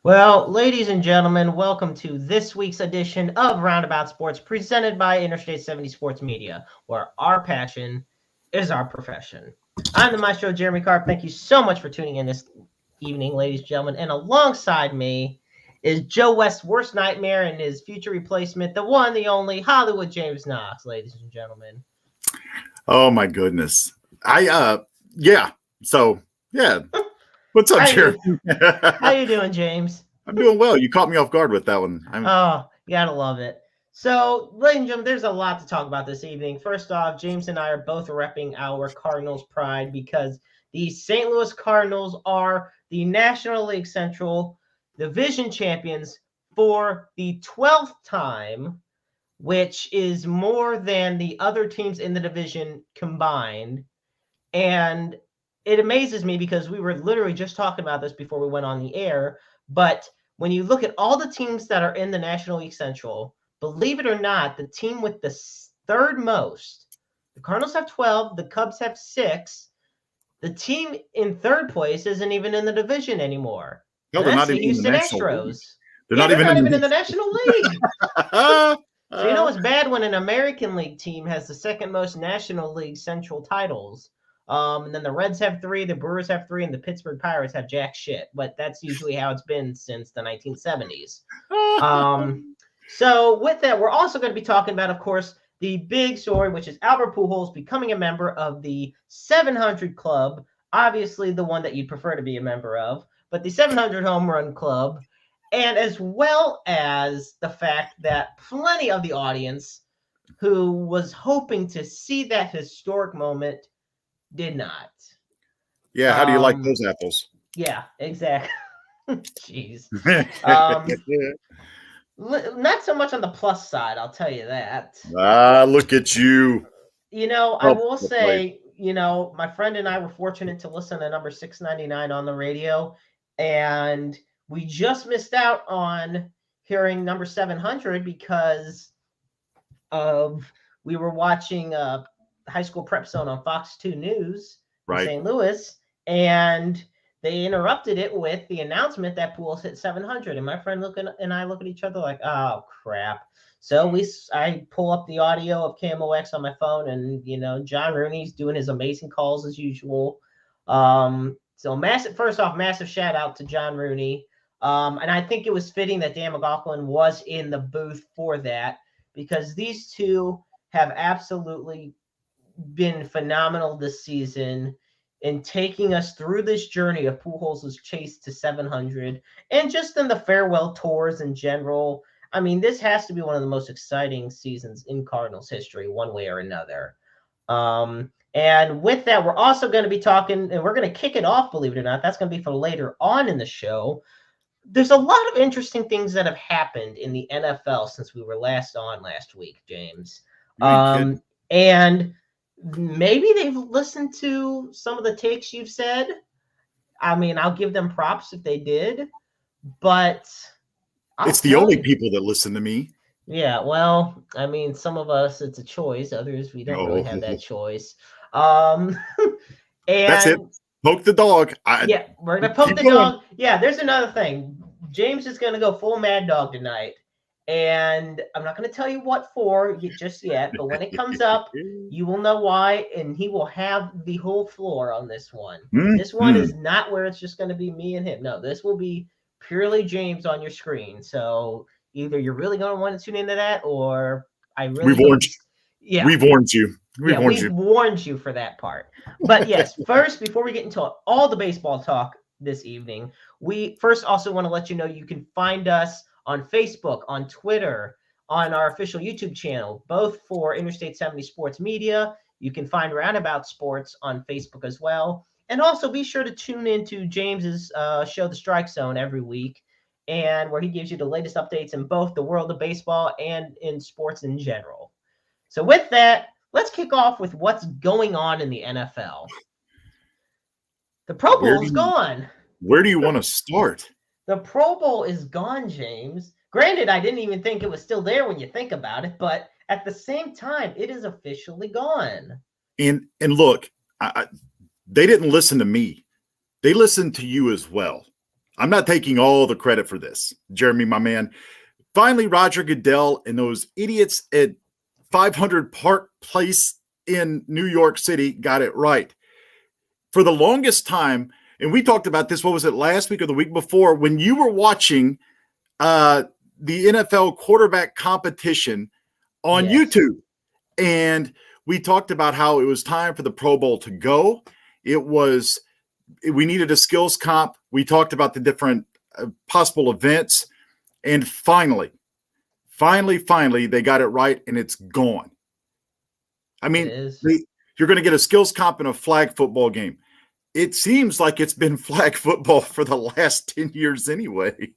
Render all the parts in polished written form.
Well, ladies and gentlemen, welcome to this week's edition of Roundabout Sports presented by Interstate 70 Sports Media, where our passion is our profession. I'm the maestro, Jeremy Carp. Thank you so much for tuning in this evening, ladies and gentlemen. And alongside me is Joe West's worst nightmare and his future replacement, the one, the only Hollywood James Knox, ladies and gentlemen. Oh my goodness. Yeah. So yeah. What's up, Jeremy? How you doing, James? I'm doing well. You caught me off guard with that one. Oh, you gotta love it. So, ladies and gentlemen, there's a lot to talk about this evening. First off, James and I are both repping our Cardinals pride because the St. Louis Cardinals are the National League Central Division champions for the 12th time, which is more than the other teams in the division combined. And it amazes me because we were literally just talking about this before we went on the air. But when you look at all the teams that are in the National League Central, believe it or not, the team with the third most, the Cardinals have 12, the Cubs have 6. The team in third place isn't even in the division anymore. No, they're not even in the National League. They're not even in the National League. So you know it's bad when an American League team has the second most National League Central titles. And then the Reds have 3, the Brewers have 3, and the Pittsburgh Pirates have jack shit. But that's usually how it's been since the 1970s. So with that, we're also going to be talking about, of course, the big story, which is Albert Pujols becoming a member of the 700 Club, obviously the one that you'd prefer to be a member of, but the 700 Home Run Club, and as well as the fact that plenty of the audience who was hoping to see that historic moment did not. Yeah, how do you like those apples? Yeah, exactly. Jeez. Not so much on the plus side, I'll tell you that. Look at you. You know, I will say, my friend and I were fortunate to listen to number 699 on the radio, and we just missed out on hearing number 700 because we were watching High School Prep Zone on Fox 2 News in St. Louis, and they interrupted it with the announcement that Pujols hit 700. And my friend and I look at each other like, oh, crap. So I pull up the audio of KMOX on my phone, and, John Rooney's doing his amazing calls as usual. So massive shout out to John Rooney. And I think it was fitting that Dan McLaughlin was in the booth for that because these two have absolutely been phenomenal this season in taking us through this journey of Pujols' chase to 700 and just in the farewell tours in general. I mean, this has to be one of the most exciting seasons in Cardinals history, one way or another. And with that, we're also going to be talking, and we're going to kick it off, believe it or not. That's going to be for later on in the show. There's a lot of interesting things that have happened in the NFL since we were last on last week, James. And maybe they've listened to some of the takes you've said. I mean, I'll give them props if they did, but it's the only people that listen to me. Yeah, well, I mean, some of us it's a choice, others we don't really have that choice. And that's it. Poke the dog. Yeah, we're gonna poke the dog. Yeah, there's another thing. James is gonna go full Mad Dog tonight. And I'm not going to tell you what for just yet, but when it comes up, you will know why, and he will have the whole floor on this one. This one is not where it's just going to be me and him. No, this will be purely James on your screen. So either you're really going to want to tune into that, or we've warned you. Yeah, we've warned you. We've warned you for that part. But yes, first, before we get into all the baseball talk this evening, we first also want to let you know you can find us on Facebook, on Twitter, on our official YouTube channel, both for Interstate 70 Sports Media. You can find Roundabout Sports on Facebook as well. And also be sure to tune into James's show, The Strike Zone, every week, and where he gives you the latest updates in both the world of baseball and in sports in general. So with that, let's kick off with what's going on in the NFL. The Pro Bowl is gone. Where do you want to start? The Pro Bowl is gone, James. Granted, I didn't even think it was still there when you think about it, but at the same time, it is officially gone. And look, they didn't listen to me. They listened to you as well. I'm not taking all the credit for this, Jeremy, my man. Finally, Roger Goodell and those idiots at 500 Park Place in New York City got it right. For the longest time, and we talked about this, what was it, last week or the week before, when you were watching the NFL quarterback competition on YouTube. And we talked about how it was time for the Pro Bowl to go. We needed a skills comp. We talked about the different possible events. And finally, they got it right, and it's gone. I mean, you're going to get a skills comp in a flag football game. It seems like it's been flag football for the last 10 years anyway.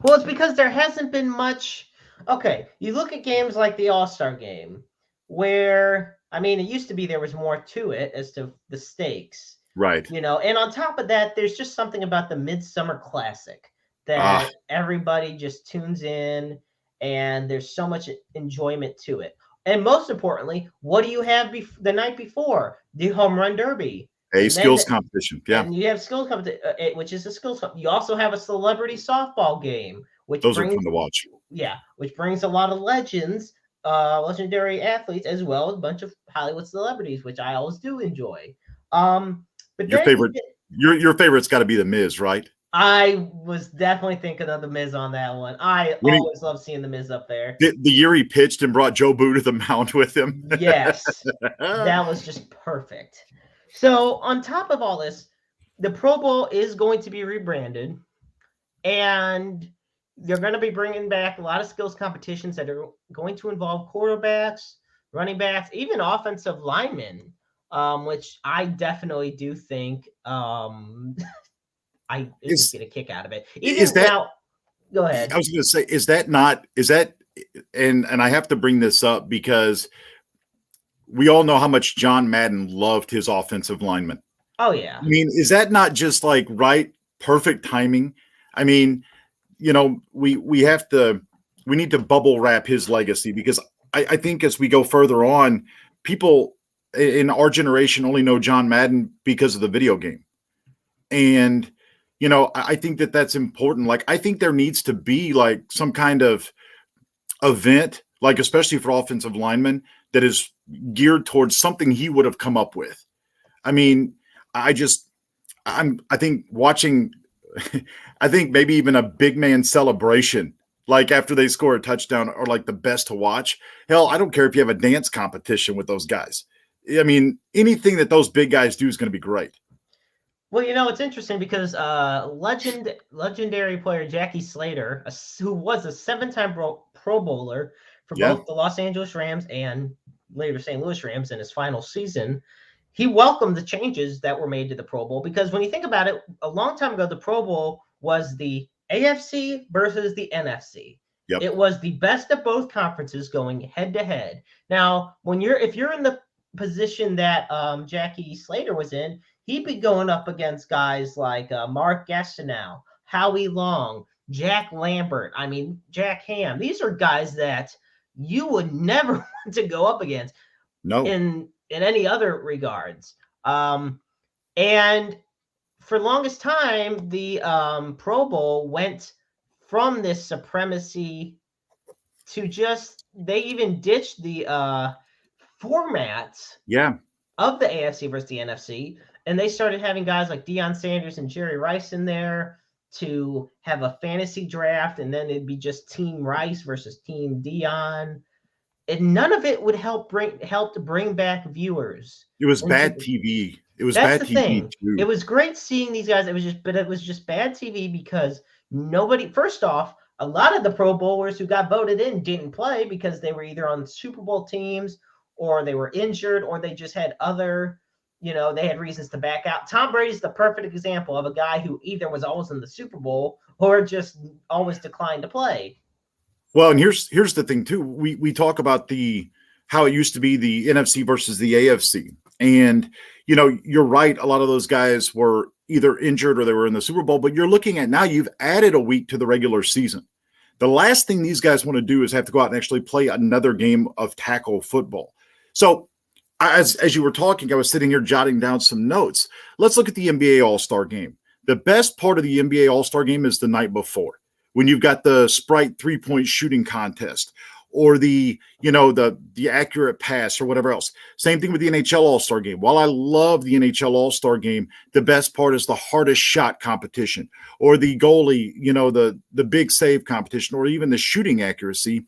Well, it's because there hasn't been much. Okay, you look at games like the All-Star game, where, I mean, it used to be there was more to it as to the stakes. Right. And on top of that, there's just something about the Midsummer Classic that everybody just tunes in, and there's so much enjoyment to it. And most importantly, what do you have the night before? The Home Run Derby. A skills competition. Yeah. And you have skills competition, which is a skills competition. You also have a celebrity softball game, which those are fun to watch. Yeah, which brings a lot of legendary athletes, as well as a bunch of Hollywood celebrities, which I always do enjoy. But your favorite's got to be The Miz, right? I was definitely thinking of The Miz on that one. I always love seeing The Miz up there. The year he pitched and brought Joe Boo to the mound with him. Yes, that was just perfect. So on top of all this, the Pro Bowl is going to be rebranded, and they're going to be bringing back a lot of skills competitions that are going to involve quarterbacks, running backs, even offensive linemen, which I definitely do think I just get a kick out of it. Go ahead. I was going to say, and I have to bring this up because we all know how much John Madden loved his offensive linemen. Oh, yeah. I mean, is that not just like perfect timing? I mean, we need to bubble wrap his legacy, because I think as we go further on, people in our generation only know John Madden because of the video game. And, I think that that's important. Like, I think there needs to be like some kind of event, like especially for offensive linemen, that is geared towards something he would have come up with. I mean, I think watching, I think maybe even a big man celebration, like after they score a touchdown, are like the best to watch. Hell, I don't care if you have a dance competition with those guys. I mean, anything that those big guys do is going to be great. Well, it's interesting because legendary player Jackie Slater, who was a 7-time Pro Bowler for both the Los Angeles Rams and later St. Louis Rams in his final season, he welcomed the changes that were made to the Pro Bowl, because when you think about it, a long time ago, the Pro Bowl was the AFC versus the NFC. Yep. It was the best of both conferences going head to head. Now, if you're in the position that Jackie Slater was in, he'd be going up against guys like Mark Gastineau, Howie Long, Jack Lambert, Jack Ham. These are guys that you would never want to go up against. No. In any other regards. And for the longest time, the Pro Bowl went from this supremacy to they even ditched the formats of the AFC versus the NFC. And they started having guys like Deion Sanders and Jerry Rice in there to have a fantasy draft. And then it'd be just Team Rice versus Team Deion. And none of it would help to bring back viewers. It was bad TV. That's bad TV too. It was great seeing these guys. It was just bad TV because first off, a lot of the Pro Bowlers who got voted in didn't play because they were either on Super Bowl teams, or they were injured, or they just had other, they had reasons to back out. Tom Brady's the perfect example of a guy who either was always in the Super Bowl or just always declined to play. Well, and here's the thing too. We talk about how it used to be the NFC versus the AFC. And, you're right. A lot of those guys were either injured or they were in the Super Bowl, but you're looking at now you've added a week to the regular season. The last thing these guys want to do is have to go out and actually play another game of tackle football. So as you were talking, I was sitting here jotting down some notes. Let's look at the NBA All-Star game. The best part of the NBA All-Star game is the night before, when you've got the Sprite 3-point shooting contest or the accurate pass or whatever else. Same thing with the NHL All-Star game. While I love the NHL All-Star game, the best part is the hardest shot competition or the goalie, the big save competition or even the shooting accuracy.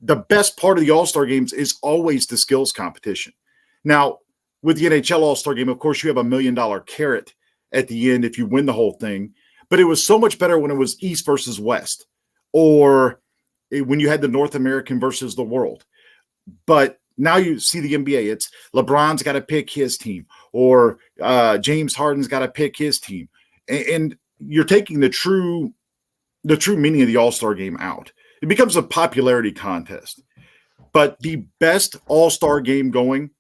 The best part of the All-Star games is always the skills competition. Now, with the NHL All-Star game, of course, you have $1 million carrot at the end if you win the whole thing. But it was so much better when it was East versus West or when you had the North American versus the world. But now you see the NBA. It's LeBron's got to pick his team or James Harden's got to pick his team. And you're taking the true meaning of the All-Star game out. It becomes a popularity contest. But the best All-Star game going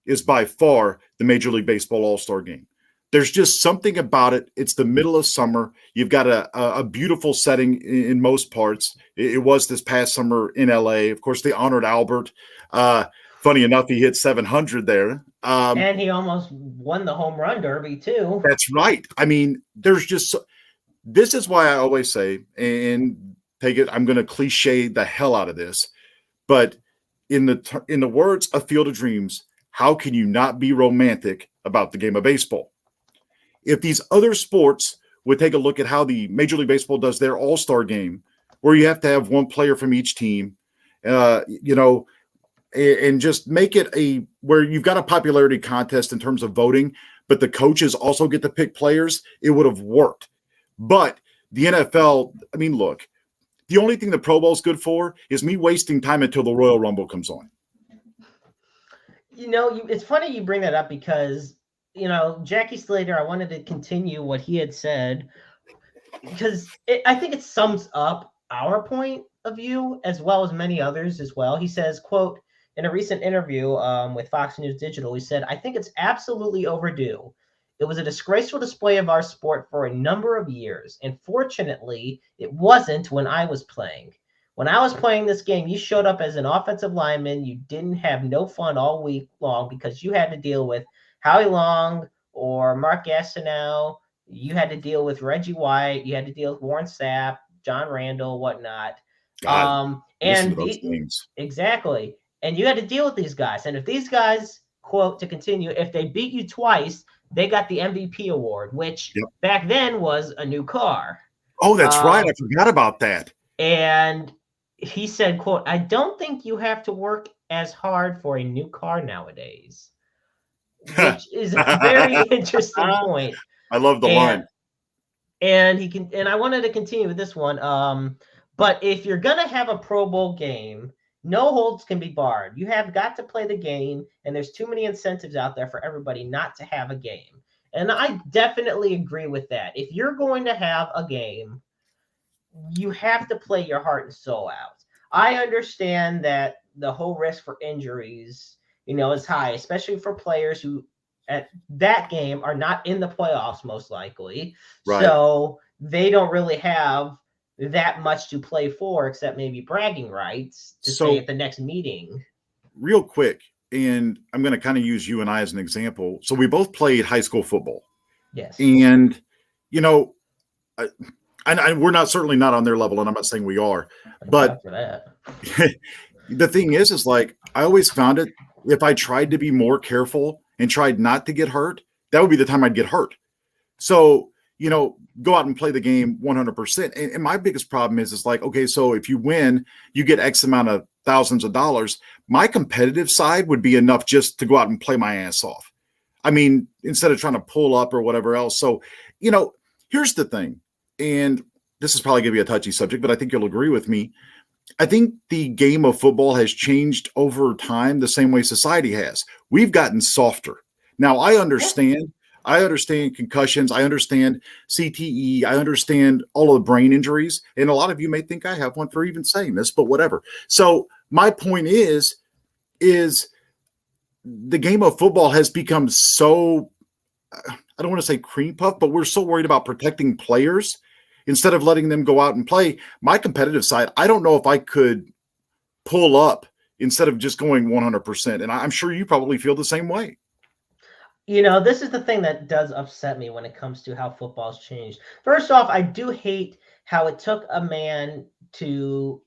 is by far the Major League Baseball All-Star game. There's just something about it. It's the middle of summer. You've got a beautiful setting in most parts. It was this past summer in LA. Of course, they honored Albert. Funny enough, he hit 700 there. And he almost won the home run derby too. That's right. I mean, this is why I always say, and take it, I'm going to cliche the hell out of this, but in the words of Field of Dreams, how can you not be romantic about the game of baseball? If these other sports would take a look at how the Major League Baseball does their All-Star game, where you have to have one player from each team, and just make it where you've got a popularity contest in terms of voting, but the coaches also get to pick players, it would have worked. But the NFL, I mean, look, the only thing the Pro Bowl is good for is me wasting time until the Royal Rumble comes on. It's funny you bring that up because Jackie Slater, I wanted to continue what he had said because I think it sums up our point of view as well as many others as well. He says, quote, in a recent interview with Fox News Digital, he said, I think it's absolutely overdue. It was a disgraceful display of our sport for a number of years. And fortunately, it wasn't when I was playing. When I was playing this game, you showed up as an offensive lineman. You didn't have no fun all week long because you had to deal with Howie Long or Mark Gastineau. You had to deal with Reggie White. You had to deal with Warren Sapp, John Randall, whatnot. Exactly. And you had to deal with these guys. And if these guys, quote, to continue, if they beat you twice, they got the MVP award, which back then was a new car. Oh, that's right. I forgot about that. And he said, quote, I don't think you have to work as hard for a new car nowadays. Which is a very interesting point. I love the line. And I wanted to continue with this one. But if you're gonna have a Pro Bowl game, no holds can be barred. You have got to play the game, and there's too many incentives out there for everybody not to have a game. And I definitely agree with that. If you're going to have a game, you have to play your heart and soul out. I understand that the whole risk for injuries is high, especially for players who at that game are not in the playoffs, most likely. Right. So they don't really have that much to play for, except maybe bragging rights to say at the next meeting. Real quick, and I'm going to kind of use you and I as an example. So we both played high school football. Yes. And, we're certainly not on their level, and I'm not saying we are. But the thing is like, I always found it, if I tried to be more careful and tried not to get hurt, that would be the time I'd get hurt. So, go out and play the game 100%. And my biggest problem is like, okay, so if you win, you get X amount of thousands of dollars. My competitive side would be enough just to go out and play my ass off. I mean, instead of trying to pull up or whatever else. So, here's the thing. And this is probably going to be a touchy subject, but I think you'll agree with me. I think the game of football has changed over time the same way society has. We've gotten softer. Now, I understand concussions. I understand CTE. I understand all of the brain injuries. And a lot of you may think I have one for even saying this, but whatever. So my point is the game of football has become so, I don't want to say cream puff, but we're so worried about protecting players instead of letting them go out and play. My competitive side, I don't know if I could pull up instead of just going 100%. And I'm sure you probably feel the same way. This is the thing that does upset me when it comes to how football's changed. First off, I do hate how it took a man to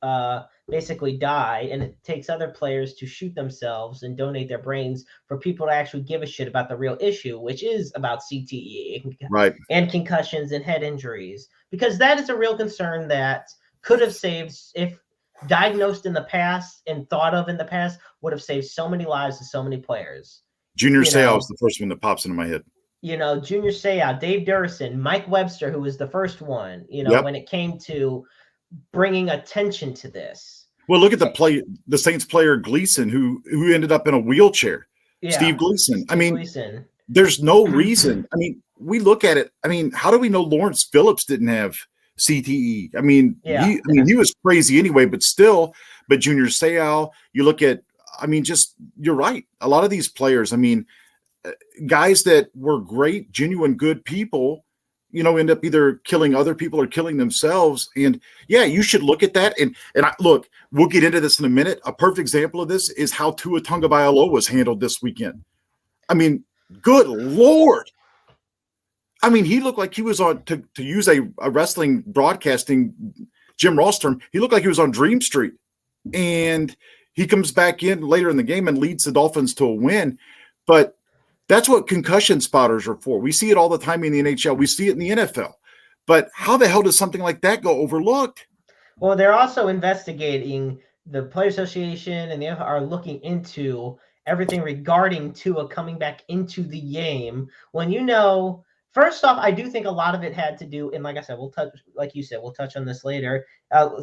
basically die, and it takes other players to shoot themselves and donate their brains for people to actually give a shit about the real issue, which is about CTE Right. and concussions and head injuries, because that is a real concern that could have saved, if diagnosed in the past and thought of in the past, would have saved so many lives and so many players. Junior Seau is the first one that pops into my head. Junior Seau, Dave Durson, Mike Webster, who was the first one, Yep. when it came to bringing attention to this. Well, look at the Saints player Gleason, who ended up in a wheelchair. Yeah. Steve Gleason. Gleason. There's no reason. We look at it. How do we know Lawrence Phillips didn't have CTE? He was crazy anyway, but still. But Junior Seau, you look at, you're right. A lot of these players, guys that were great, genuine, good people, end up either killing other people or killing themselves. And yeah, you should look at that. And look, we'll get into this in a minute. A perfect example of this is how Tua Tagovailoa was handled this weekend. Good Lord. He looked like he was on, to use a wrestling broadcasting Jim Ross term, he looked like he was on Dream Street. And he comes back in later in the game and leads the Dolphins to a win. But that's what concussion spotters are for. We see it all the time in the NHL. We see it in the NFL. But how the hell does something like that go overlooked? Well, they're also investigating, the Player Association and the NFL are looking into everything regarding Tua coming back into the game. When first off, I do think a lot of it had to do, and like I said, we'll touch on this later.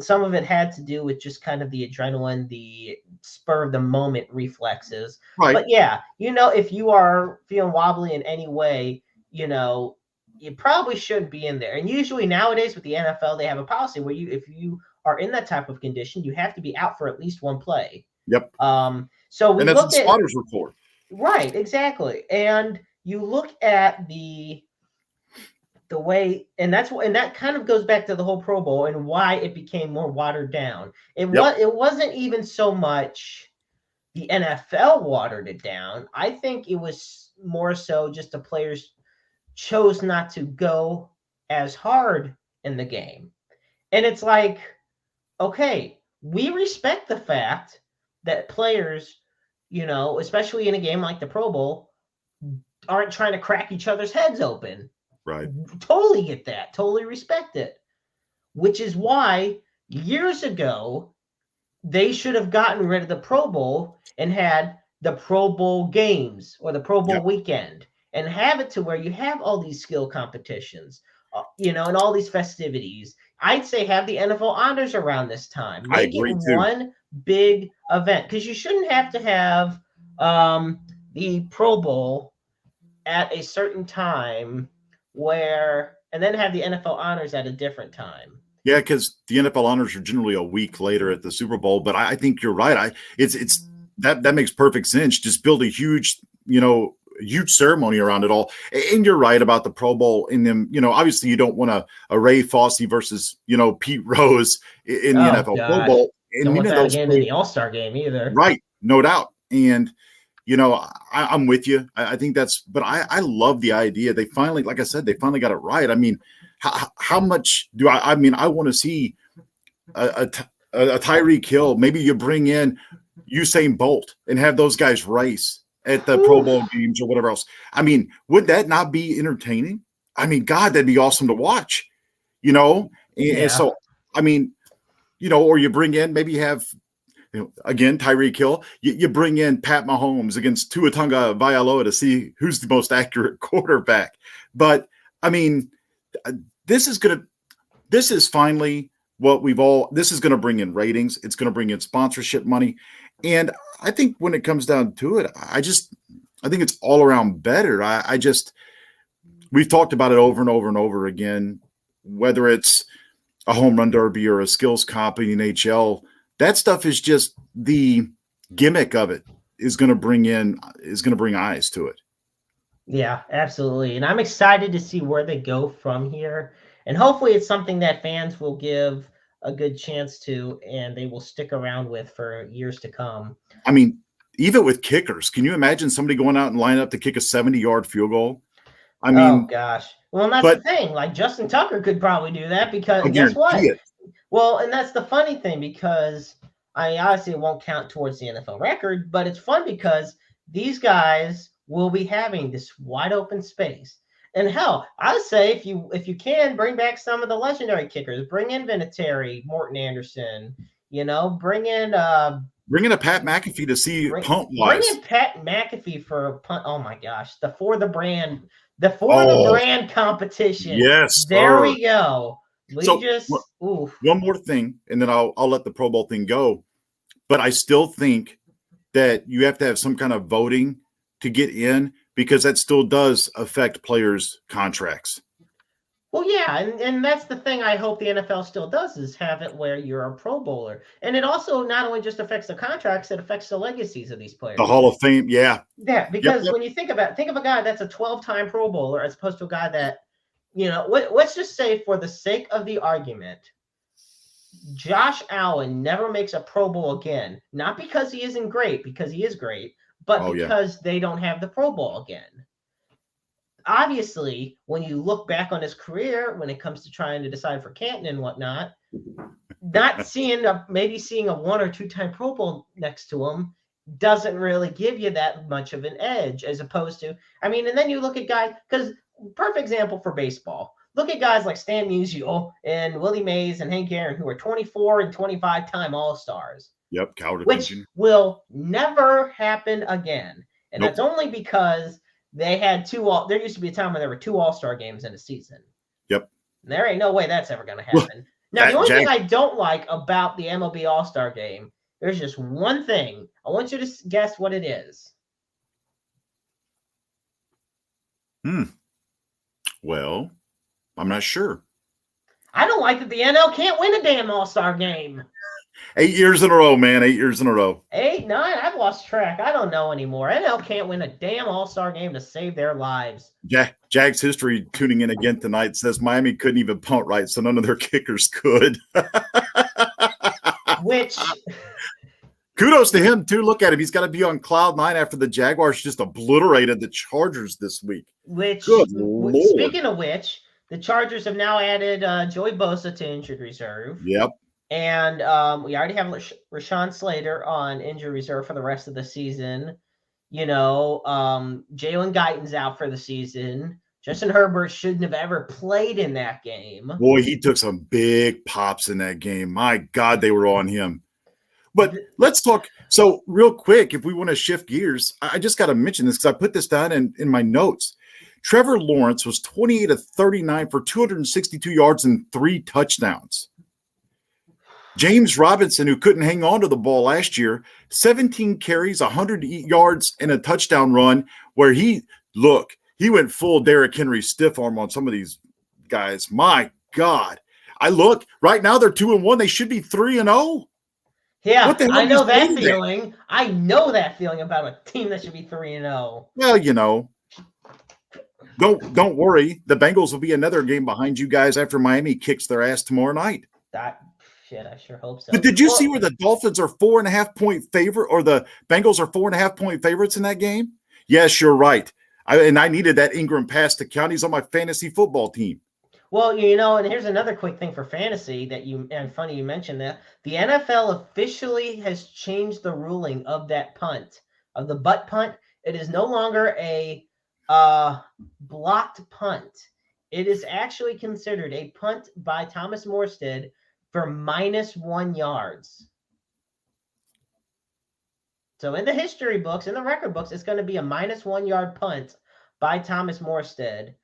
Some of it had to do with just kind of the adrenaline, the spur of the moment reflexes. Right. But yeah, if you are feeling wobbly in any way, you probably shouldn't be in there. And usually nowadays with the NFL, they have a policy where if you are in that type of condition, you have to be out for at least one play. Yep. So we look at the spotters report. Right, exactly. And you look at the way, and that kind of goes back to the whole Pro Bowl and why it became more watered down. It wasn't even so much the NFL watered it down. I think it was more so just the players chose not to go as hard in the game. And it's like, okay, we respect the fact that players, especially in a game like the Pro Bowl, aren't trying to crack each other's heads open. Right. Totally get that. Totally respect it. Which is why years ago, they should have gotten rid of the Pro Bowl and had the Pro Bowl games or the Pro Bowl weekend, and have it to where you have all these skill competitions, and all these festivities. I'd say have the NFL honors around this time. Make it one big event, because you shouldn't have to have the Pro Bowl at a certain time and then have the NFL honors at a different time. Yeah, because the NFL honors are generally a week later at the Super Bowl. But I think you're right. That makes perfect sense. Just build a huge ceremony around it all. And you're right about the Pro Bowl in them. Obviously you don't want a Ray Fosse versus, Pete Rose in the NFL Pro Bowl. And don't want that again in the All-Star game either. Right. No doubt. And, I'm with you. I think but I love the idea. They finally, like I said, got it right. How much do I want to see a Tyreek Hill. Maybe you bring in Usain Bolt and have those guys race at the Pro Bowl games or whatever else. Would that not be entertaining? God, that'd be awesome to watch, And so, or you bring in, maybe you have, again, Tyreek Hill, you bring in Pat Mahomes against Tua Tagovailoa to see who's the most accurate quarterback. But this is finally what this is going to bring in ratings. It's going to bring in sponsorship money. And I think when it comes down to it, I think it's all around better. We've talked about it over and over and over again, whether it's a home run derby or a skills comp in the NHL. That stuff is just the gimmick of it is going to bring eyes to it. Yeah, absolutely. And I'm excited to see where they go from here. And hopefully it's something that fans will give a good chance to, and they will stick around with for years to come. even with kickers, can you imagine somebody going out and line up to kick a 70-yard field goal? I Oh mean, gosh. Well, and that's the but thing. Like Justin Tucker could probably do that because, I and guess guarantee what? it. Well, and that's the funny thing because I obviously it won't count towards the NFL record, but it's fun because these guys will be having this wide open space. And hell, I would say if you can bring back some of the legendary kickers, bring in Vinatieri, Morton Anderson, bring in Bring in a Pat McAfee to see punt bring wise. in Pat McAfee for a punt. Oh my gosh, the for the brand competition. Yes, There sir. we go. So Oof. one more thing, and then I'll let the Pro Bowl thing go. But I still think that you have to have some kind of voting to get in because that still does affect players' contracts. Well, yeah, and that's the thing I hope the NFL still does is have it where you're a Pro Bowler. And it also not only just affects the contracts, it affects the legacies of these players. The Hall of Fame, yeah. Yeah, because when you think of a guy that's a 12-time Pro Bowler as opposed to a guy that, let's just say for the sake of the argument, Josh Allen never makes a Pro Bowl again. Not because he isn't great, because he is great, but because they don't have the Pro Bowl again. Obviously, when you look back on his career, when it comes to trying to decide for Canton and whatnot, not seeing maybe seeing a 1 or 2-time Pro Bowl next to him doesn't really give you that much of an edge as opposed to, and then you look at guys, because perfect example for baseball. Look at guys like Stan Musial and Willie Mays and Hank Aaron, who are 24 and 25-time All-Stars. Yep, which will never happen again. And that's only because they had there used to be a time when there were 2 All-Star games in a season. Yep. And there ain't no way that's ever going to happen. Now, the only thing I don't like about the MLB All-Star game, there's just one thing. I want you to guess what it is. Well, I'm not sure. I don't like that the NL can't win a damn All-Star game. 8 years in a row, man. 8 years in a row. 8, 9? I've lost track. I don't know anymore. NL can't win a damn All-Star game to save their lives. Jags history tuning in again tonight says Miami couldn't even punt right, so none of their kickers could. Which... Kudos to him, too. Look at him. He's got to be on cloud 9 after the Jaguars just obliterated the Chargers this week. Speaking of which, the Chargers have now added Joey Bosa to injured reserve. Yep. And we already have Rashawn Slater on injured reserve for the rest of the season. Jalen Guyton's out for the season. Justin Herbert shouldn't have ever played in that game. Boy, he took some big pops in that game. My God, they were on him. But let's talk. So real quick, if we want to shift gears, I just got to mention this because I put this down in my notes. Trevor Lawrence was 28 of 39 for 262 yards and 3 touchdowns. James Robinson, who couldn't hang on to the ball last year, 17 carries, 100 yards, and a touchdown run where he went full Derrick Henry stiff arm on some of these guys. My God. Right now they're 2-1. They should be 3-0. Yeah, I know that feeling. I know that feeling about a team that should be 3-0. Well, don't worry. The Bengals will be another game behind you guys after Miami kicks their ass tomorrow night. Shit, I sure hope so. But did you see where the Dolphins are 4.5-point favorite, or the Bengals are 4.5-point favorites in that game? Yes, you're right. I needed that Ingram pass to count. He's on my fantasy football team. Well, and here's another quick thing for fantasy and funny you mentioned that. The NFL officially has changed the ruling of that punt, of the butt punt. It is no longer a blocked punt. It is actually considered a punt by Thomas Morstead for -1 yards. So in the history books, in the record books, it's going to be a -1 yard punt by Thomas Morstead.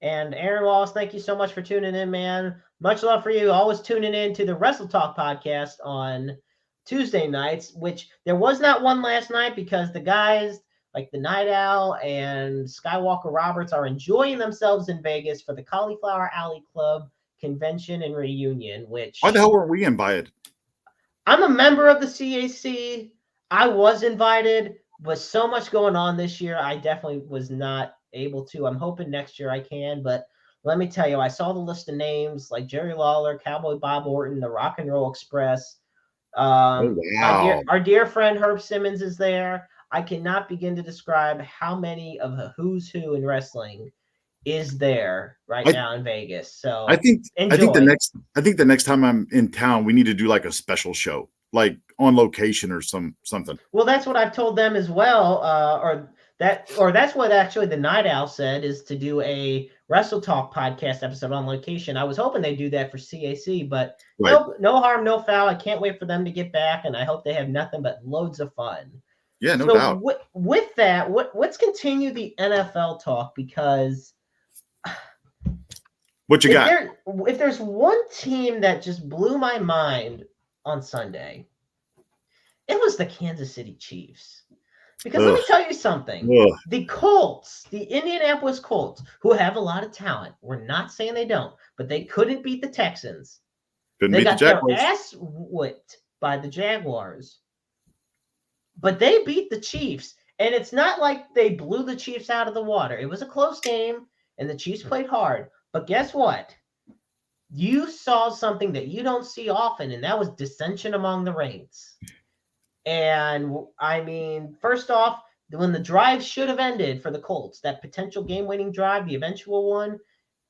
And Aaron Wallace, thank you so much for tuning in, man. Much love for you. Always tuning in to the Wrestle Talk podcast on Tuesday nights, which there was not one last night because the guys like the Night Owl and Skywalker Roberts are enjoying themselves in Vegas for the Cauliflower Alley Club convention and reunion. Which, why the hell weren't we invited? I'm a member of the CAC. I was invited. With so much going on this year, I definitely was not able to. I'm hoping next year I can, but let me tell you, I saw the list of names like Jerry Lawler, Cowboy Bob Orton, the Rock and Roll Express, wow. Our dear friend Herb Simmons is there. I cannot begin to describe how many of the who's who in wrestling is there right now in Vegas. So I think enjoy. the next time I'm in town, we need to do like a special show, like on location or something. Well, that's what I've told them as well, or that's what actually the Night Owl said, is to do a Wrestle Talk podcast episode on location. I was hoping they'd do that for CAC, but no harm, no foul. I can't wait for them to get back, and I hope they have nothing but loads of fun. Yeah, no doubt. With that, let's continue the NFL talk, because what you got? If there's one team that just blew my mind on Sunday, it was the Kansas City Chiefs. Because let me tell you something. The Colts, the Indianapolis Colts, who have a lot of talent, we're not saying they don't, but they couldn't beat the Texans. They got their ass whipped by the Jaguars. But they beat the Chiefs. And it's not like they blew the Chiefs out of the water. It was a close game, and the Chiefs played hard. But guess what? You saw something that you don't see often, and that was dissension among the ranks. And I mean, first off, when the drive should have ended for the Colts, that potential game-winning drive, the eventual one,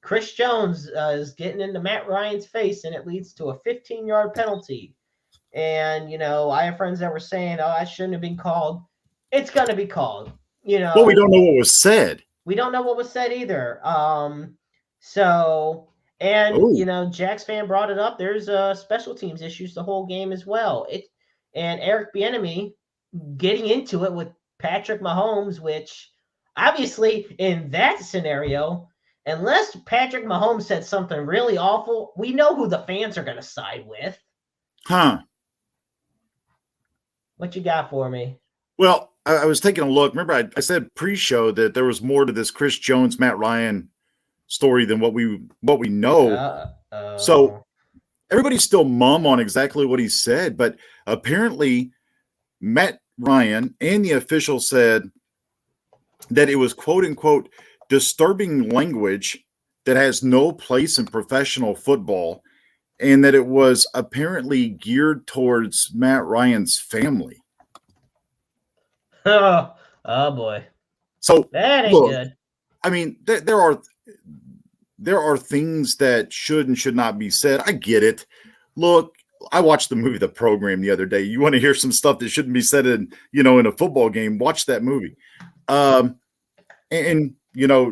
Chris Jones is getting into Matt Ryan's face, and it leads to a 15-yard penalty. And, I have friends that were saying, oh, that shouldn't have been called. It's going to be called. Well, we don't know what was said. We don't know what was said either. Jack's fan brought it up. There's special teams issues the whole game as well. And Eric Bieniemy getting into it with Patrick Mahomes, which obviously in that scenario, unless Patrick Mahomes said something really awful, we know who the fans are going to side with. Huh. What you got for me? Well, I was taking a look. Remember, I said pre-show that there was more to this Chris Jones, Matt Ryan story than what we know. So everybody's still mum on exactly what he said, but apparently Matt Ryan and the official said that it was quote unquote disturbing language that has no place in professional football, and that it was apparently geared towards Matt Ryan's family. Oh boy. So that ain't good. I mean, there are things that should and should not be said. I get it. Look, I watched the movie The Program the other day. You want to hear some stuff that shouldn't be said in a football game, watch that movie.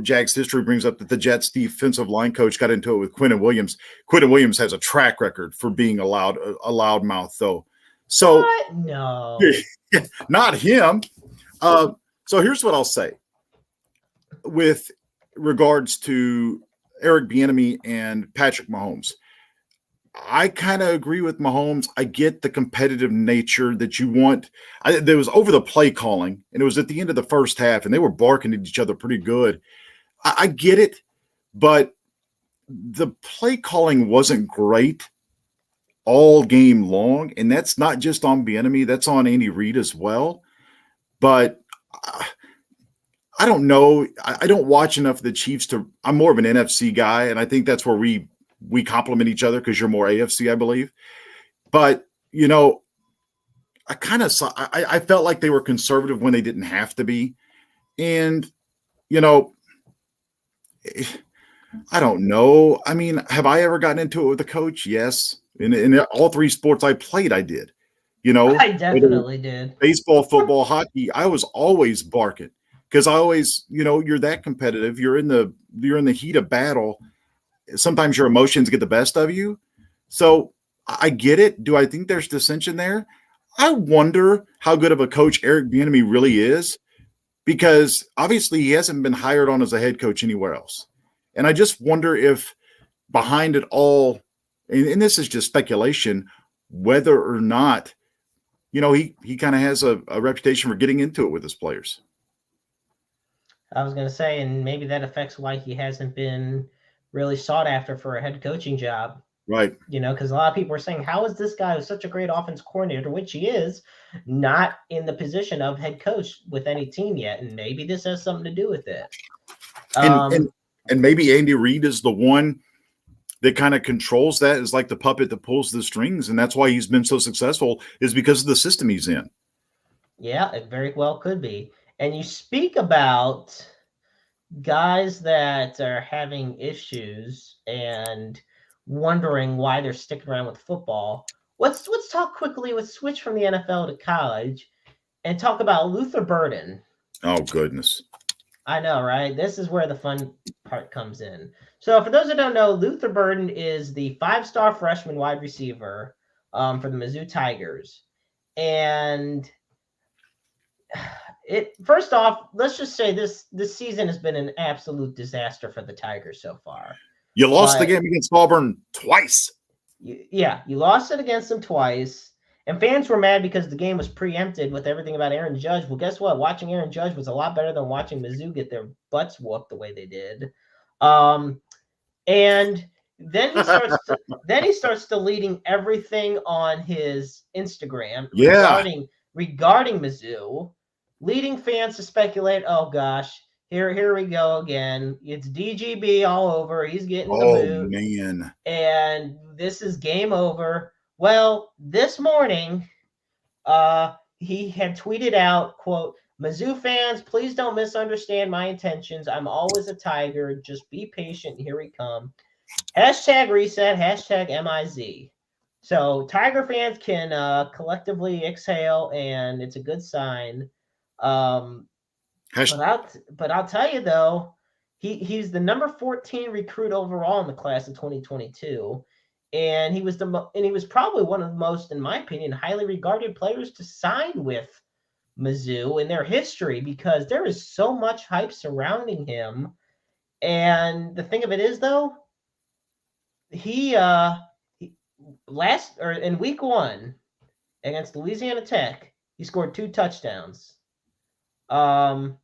Jack's history brings up that the Jets defensive line coach got into it with Quinnen Williams. Quinnen Williams has a track record for being a loudmouth, though. So what? No, not him. So here's what I'll say with regards to Eric Bieniemy and Patrick Mahomes. I kind of agree with Mahomes. I get the competitive nature that you want. There was over the play calling, and it was at the end of the first half, and they were barking at each other pretty good. I get it, but the play calling wasn't great all game long, and that's not just on Bieniemy. That's on Andy Reid as well. But I don't know. I don't watch enough of the Chiefs I'm more of an NFC guy, and I think that's where we complement each other because you're more AFC, I believe. But, I kind of saw – I felt like they were conservative when they didn't have to be. And, I don't know. I mean, have I ever gotten into it with a coach? Yes. In all three sports I played, I did. I definitely did. Baseball, football, hockey, I was always barking because I always, you're that competitive. You're in the heat of battle. Sometimes your emotions get the best of you. So I get it. Do I think there's dissension there? I wonder how good of a coach Eric Bieniemy really is, because obviously he hasn't been hired on as a head coach anywhere else. And I just wonder if behind it all, and this is just speculation, whether or not, he kind of has a reputation for getting into it with his players. I was going to say, and maybe that affects why he hasn't been really sought after for a head coaching job. Right. Because a lot of people are saying, how is this guy who's such a great offense coordinator, which he is, not in the position of head coach with any team yet? And maybe this has something to do with it. And maybe Andy Reid is the one that kind of controls that, is like the puppet that pulls the strings. And that's why he's been so successful, is because of the system he's in. Yeah, it very well could be. And you speak about guys that are having issues and wondering why they're sticking around with football. Let's talk quickly. Let's switch from the NFL to college and talk about Luther Burden. Oh, goodness. I know, right? This is where the fun part comes in. So for those that don't know, Luther Burden is the 5-star freshman wide receiver for the Mizzou Tigers. And first off, let's just say this season has been an absolute disaster for the Tigers so far. You lost the game against Auburn twice. You lost it against them twice. And fans were mad because the game was preempted with everything about Aaron Judge. Well, guess what? Watching Aaron Judge was a lot better than watching Mizzou get their butts whooped the way they did. And then he starts deleting everything on his Instagram regarding Mizzou, leading fans to speculate, oh gosh, here we go again. It's DGB all over. He's getting the boot. Oh, man. And this is game over. Well, this morning, he had tweeted out, quote, Mizzou fans, please don't misunderstand my intentions. I'm always a Tiger. Just be patient. Here we come. Hashtag reset, hashtag MIZ. So Tiger fans can collectively exhale, and it's a good sign. But I'll tell you, though, he's the number 14 recruit overall in the class of 2022. And he was probably one of the most, in my opinion, highly regarded players to sign with Mizzou in their history, because there is so much hype surrounding him. And the thing of it is, though, in week 1 against Louisiana Tech, he scored 2 touchdowns. The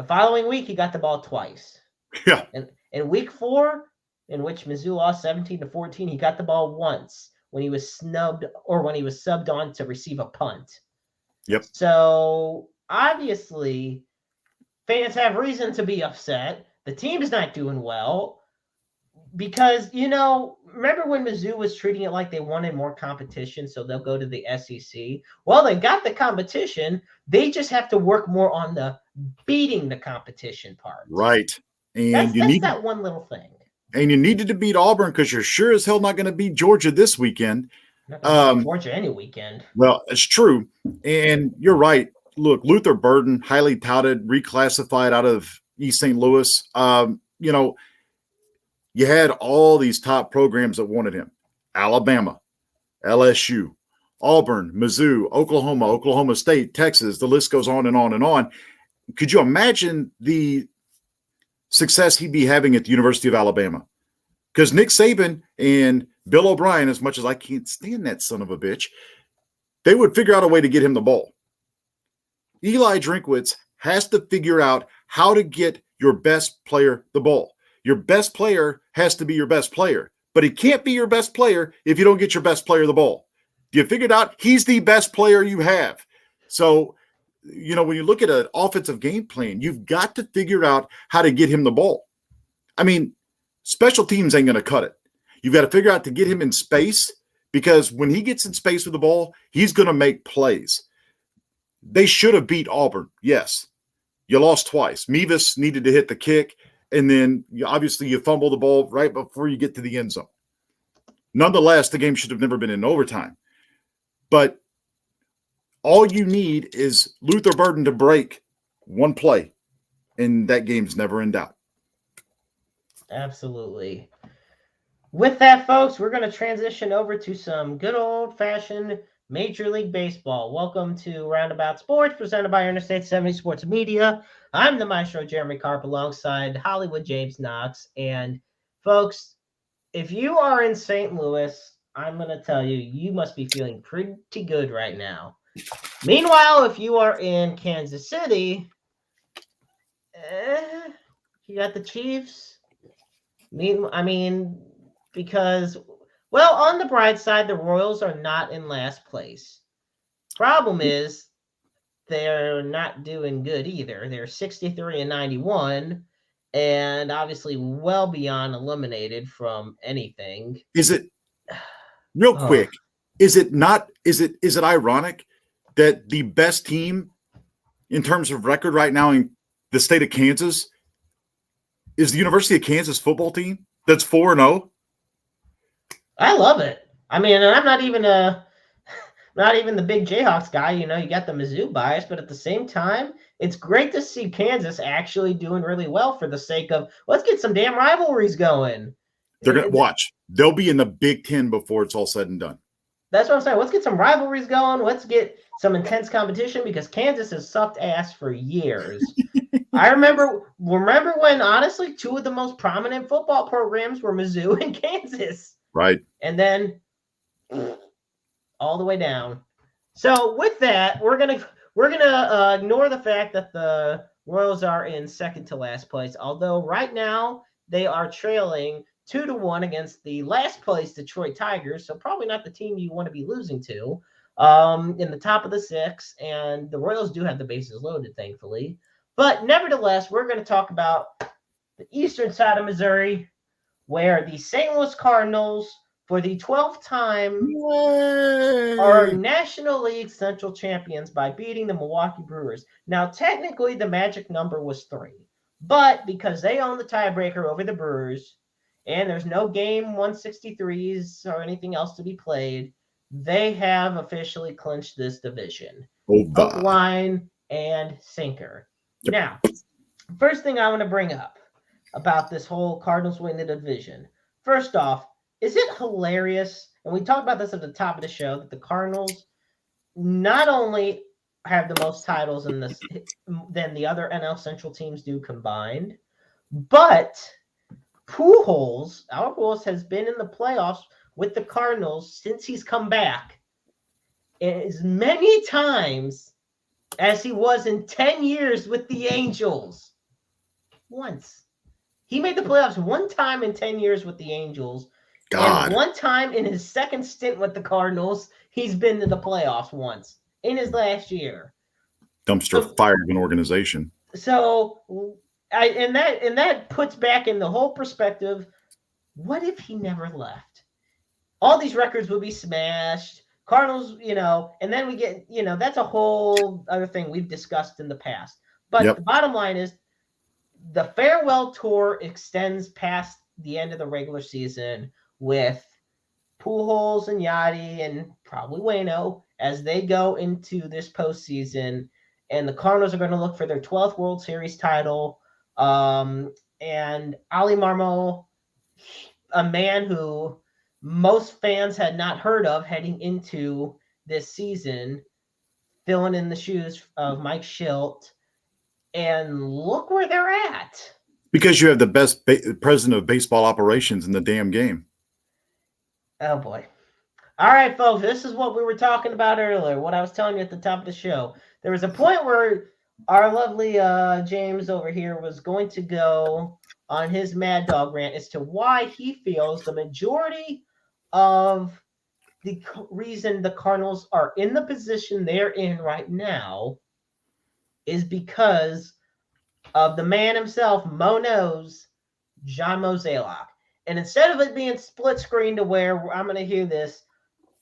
following week, he got the ball twice. Yeah. And in week 4, in which Mizzou lost 17-14, he got the ball once when he was snubbed or when he was subbed on to receive a punt. Yep. So obviously, fans have reason to be upset. The team is not doing well because, remember when Mizzou was treating it like they wanted more competition, so they'll go to the SEC? Well, they got the competition. They just have to work more on the beating the competition part. Right. And that's that one little thing. And you needed to beat Auburn because you're sure as hell not going to beat Georgia this weekend. Not going to beat Georgia any weekend. Well, it's true. And you're right. Look, Luther Burden, highly touted, reclassified out of East St. Louis. You had all these top programs that wanted him. Alabama, LSU, Auburn, Mizzou, Oklahoma State, Texas. The list goes on and on and on. Could you imagine the success he'd be having at the University of Alabama? Because Nick Saban and Bill O'Brien, as much as I can't stand that son of a bitch, they would figure out a way to get him the ball. Eli Drinkwitz has to figure out how to get your best player the ball. Your best player has to be your best player, but he can't be your best player if you don't get your best player the ball. You figured out he's the best player you have. So, when you look at an offensive game plan, you've got to figure out how to get him the ball. I mean, special teams ain't going to cut it. You've got to figure out to get him in space, because when he gets in space with the ball, he's going to make plays. They should have beat Auburn. Yes. You lost twice. Mevis needed to hit the kick, and then obviously you fumble the ball right before you get to the end zone. Nonetheless, the game should have never been in overtime. But all you need is Luther Burden to break one play, and that game's never in doubt. Absolutely. With that, folks, we're going to transition over to some good old-fashioned Major League Baseball. Welcome to Roundabout Sports, presented by Interstate 70 Sports Media. I'm the maestro, Jeremy Karp, alongside Hollywood James Knox. And, folks, if you are in St. Louis, I'm going to tell you, you must be feeling pretty good right now. Meanwhile, if you are in Kansas City, you got the Chiefs. Because, on the bright side, the Royals are not in last place. Problem is, they're not doing good either. They're 63-91, and obviously well beyond eliminated from anything. Is it real quick? Is it not? Is it ironic that the best team in terms of record right now in the state of Kansas is the University of Kansas football team that's 4-0? I love it. I mean, and I'm not even the big Jayhawks guy. You got the Mizzou bias, but at the same time, it's great to see Kansas actually doing really well for the sake of let's get some damn rivalries going. They're going to watch. They'll be in the Big Ten before it's all said and done. That's what I'm saying. Let's get some rivalries going. Let's get some intense competition because Kansas has sucked ass for years. I remember when, honestly, two of the most prominent football programs were Mizzou and Kansas. Right. And then all the way down. So with that, we're gonna ignore the fact that the Royals are in second to last place. Although right now they are trailing 2-1 against the last place Detroit Tigers. So probably not the team you want to be losing to. In the top of the six, and the Royals do have the bases loaded, thankfully. But nevertheless, we're going to talk about the eastern side of Missouri, where the St. Louis Cardinals, for the 12th time, are National League Central champions by beating the Milwaukee Brewers. Now, technically, the magic number was 3, but because they own the tiebreaker over the Brewers, and there's no game 163s or anything else to be played, they have officially clinched this division. Hook, line, and sinker. Now, first thing I want to bring up about this whole Cardinals win the division. First off, is it hilarious, and we talked about this at the top of the show, that the Cardinals not only have the most titles in this than the other NL Central teams do combined, but Pujols has been in the playoffs with the Cardinals since he's come back as many times as he was in 10 years with the Angels. Once. He made the playoffs one time in 10 years with the Angels. God. And one time in his second stint with the Cardinals, he's been to the playoffs once in his last year. Dumpster fire of an organization. So and that puts back in the whole perspective, what if he never left? All these records would be smashed. Cardinals, and then we get, that's a whole other thing we've discussed in the past. But The bottom line is the farewell tour extends past the end of the regular season with Pujols and Yachty and probably Waino as they go into this postseason. And the Cardinals are going to look for their 12th World Series title. And Ali Marmol, a man who most fans had not heard of heading into this season, filling in the shoes of Mike Schilt. And look where they're at. Because you have the best president of baseball operations in the damn game. Oh, boy. All right, folks, this is what we were talking about earlier, what I was telling you at the top of the show. There was a point where our lovely James over here was going to go on his Mad Dog rant as to why he feels the majority of the reason the Cardinals are in the position they're in right now is because of the man himself, Mo knows, John Mozeliak. And instead of it being split screen to where I'm going to hear this,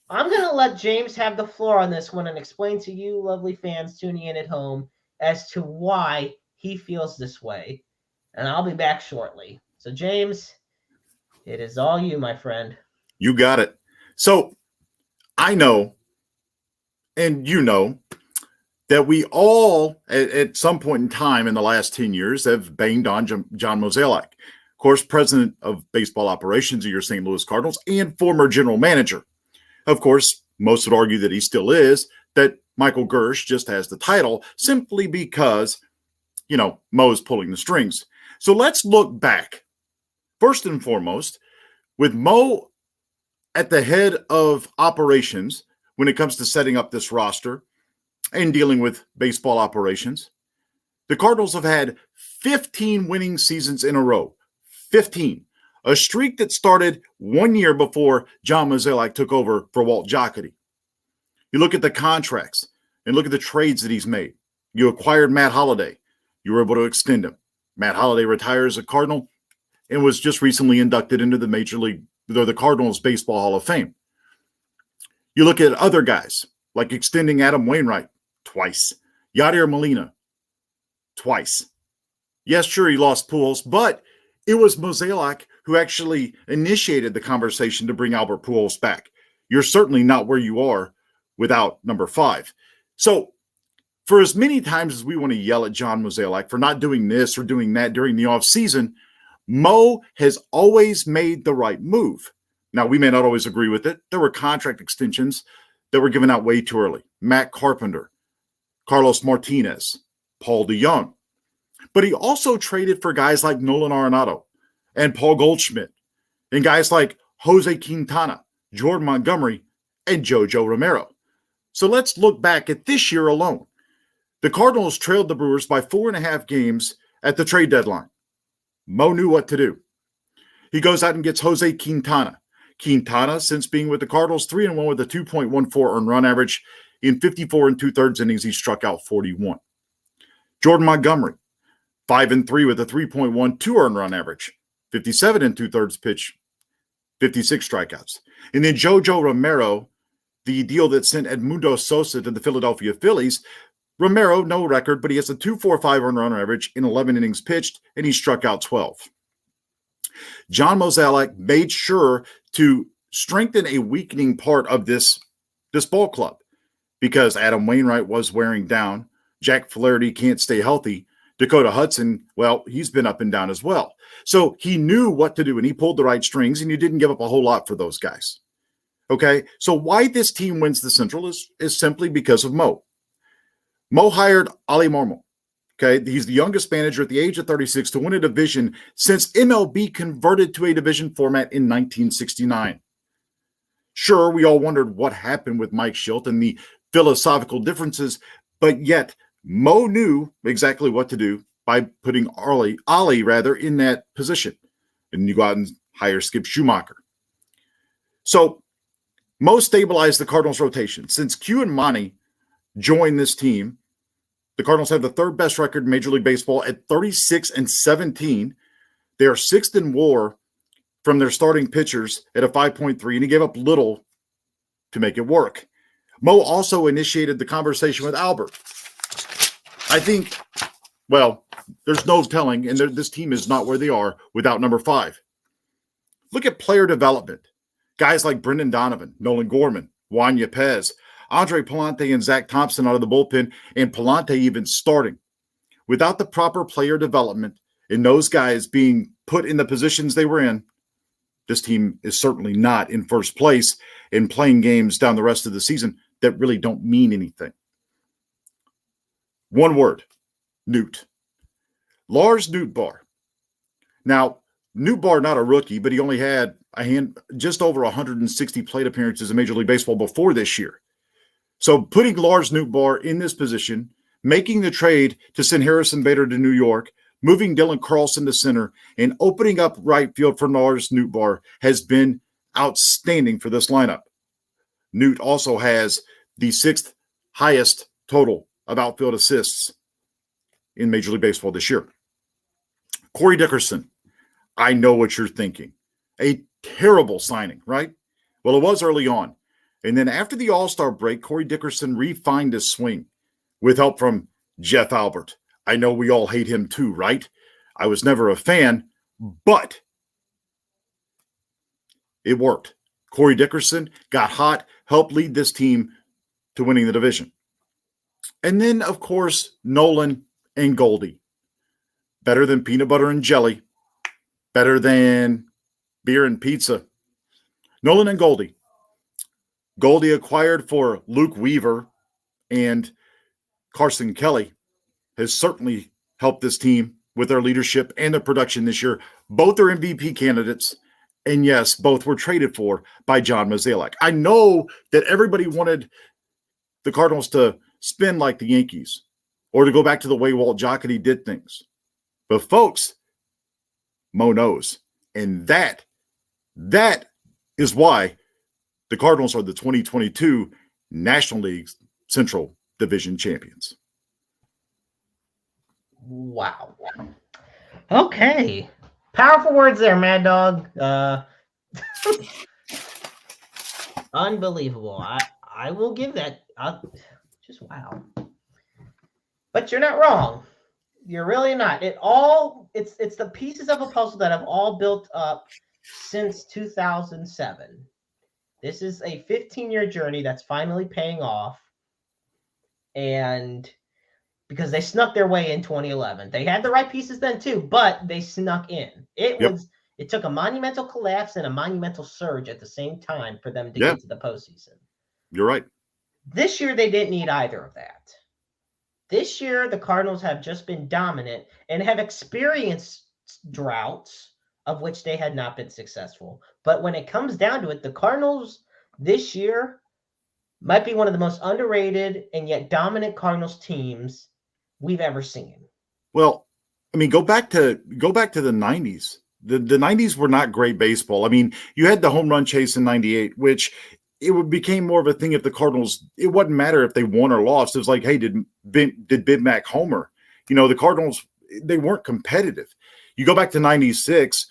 I'm going to let James have the floor on this one and explain to you, lovely fans tuning in at home, as to why he feels this way. And I'll be back shortly. So, James, it is all you, my friend. You got it. So, I know, and you know, that we all, at some point in time in the last 10 years, have banged on John Mozeliak, of course, president of baseball operations of your St. Louis Cardinals and former general manager. Of course, most would argue that he still is, that Michael Gersh just has the title simply because, Mo's pulling the strings. So let's look back. First and foremost, with Mo at the head of operations when it comes to setting up this roster and dealing with baseball operations, the Cardinals have had 15 winning seasons in a row. 15. A streak that started 1 year before John Mozeliak took over for Walt Jocketty. You look at the contracts and look at the trades that he's made. You acquired Matt Holliday. You were able to extend him. Matt Holliday retires a Cardinal and was just recently inducted into the Cardinals Baseball Hall of Fame. You look at other guys, like extending Adam Wainwright twice, Yadier Molina twice. Yes, sure, he lost Pujols, but it was Mozeliak who actually initiated the conversation to bring Albert Pujols back. You're certainly not where you are without number 5. So for as many times as we want to yell at John Mozeliak for not doing this or doing that during the offseason, Mo has always made the right move. Now, we may not always agree with it. There were contract extensions that were given out way too early. Matt Carpenter, Carlos Martinez, Paul DeJong. But he also traded for guys like Nolan Arenado and Paul Goldschmidt and guys like Jose Quintana, Jordan Montgomery, and Jojo Romero. So let's look back at this year alone. The Cardinals trailed the Brewers by 4.5 games at the trade deadline. Mo knew what to do. He goes out and gets Jose Quintana. Quintana, since being with the Cardinals, 3-1 with a 2.14 earned run average. In 54 2/3 innings, he struck out 41. Jordan Montgomery, 5-3 with a 3.12 earned run average. 57 2/3 pitch, 56 strikeouts. And then Jojo Romero, the deal that sent Edmundo Sosa to the Philadelphia Phillies. Romero, no record, but he has a 2.45 earned run average in 11 innings pitched, and he struck out 12. John Mozeliak made sure to strengthen a weakening part of this ball club because Adam Wainwright was wearing down. Jack Flaherty can't stay healthy. Dakota Hudson, well, he's been up and down as well. So he knew what to do, and he pulled the right strings, and you didn't give up a whole lot for those guys. Okay, so why this team wins the Central is simply because of Mo. Mo hired Ali Marmol. Okay, he's the youngest manager at the age of 36 to win a division since MLB converted to a division format in 1969. Sure, we all wondered what happened with Mike Shildt and the philosophical differences, but yet Mo knew exactly what to do by putting Ali in that position. And you go out and hire Skip Schumacher. So Mo stabilized the Cardinals' rotation. Since Q and Monty joined this team, the Cardinals have the third best record in Major League Baseball at 36-17. They are 6th in WAR from their starting pitchers at a 5.3, and he gave up little to make it work. Mo also initiated the conversation with Albert. I think, well, there's no telling, and this team is not where they are without number 5. Look at player development. Guys like Brendan Donovan, Nolan Gorman, Juan Yepez, Andre Palante and Zach Thompson out of the bullpen, and Palante even starting. Without the proper player development and those guys being put in the positions they were in, this team is certainly not in first place and playing games down the rest of the season that really don't mean anything. One word, Newt. Lars Nootbaar. Now, Nootbaar, not a rookie, but he only had just over 160 plate appearances in Major League Baseball before this year. So putting Lars Nootbaar in this position, making the trade to send Harrison Bader to New York, moving Dylan Carlson to center, and opening up right field for Lars Nootbaar has been outstanding for this lineup. Newt also has the 6th highest total of outfield assists in Major League Baseball this year. Corey Dickerson, I know what you're thinking. A terrible signing, right? Well, it was early on. And then after the All-Star break, Corey Dickerson refined his swing with help from Jeff Albert. I know we all hate him too, right? I was never a fan, but it worked. Corey Dickerson got hot, helped lead this team to winning the division. And then, of course, Nolan and Goldie. Better than peanut butter and jelly. Better than beer and pizza. Nolan and Goldie. Goldie acquired for Luke Weaver and Carson Kelly has certainly helped this team with their leadership and their production this year. Both are MVP candidates. And yes, both were traded for by John Mozeliak. I know that everybody wanted the Cardinals to spin like the Yankees or to go back to the way Walt Jocketty did things. But folks, Mo knows. And that is why the Cardinals are the 2022 National League Central Division champions. Wow. Okay. Powerful words there, Mad Dog. Unbelievable. I will give that. Just wow. But you're not wrong. You're really not. It's the pieces of a puzzle that have all built up since 2007. This is a 15-year journey that's finally paying off. And because they snuck their way in 2011. They had the right pieces then too, but they snuck in. It took a monumental collapse and a monumental surge at the same time for them to get to the postseason. You're right. This year, they didn't need either of that. This year, the Cardinals have just been dominant and have experienced droughts of which they had not been successful. But when it comes down to it, the Cardinals this year might be one of the most underrated and yet dominant Cardinals teams we've ever seen. Well, I mean, go back to the 90s. The 90s were not great baseball. I mean, you had the home run chase in 98, which it became more of a thing if the Cardinals, it wouldn't matter if they won or lost. It was like, hey, did Big Mac homer? You know, the Cardinals, they weren't competitive. You go back to 96,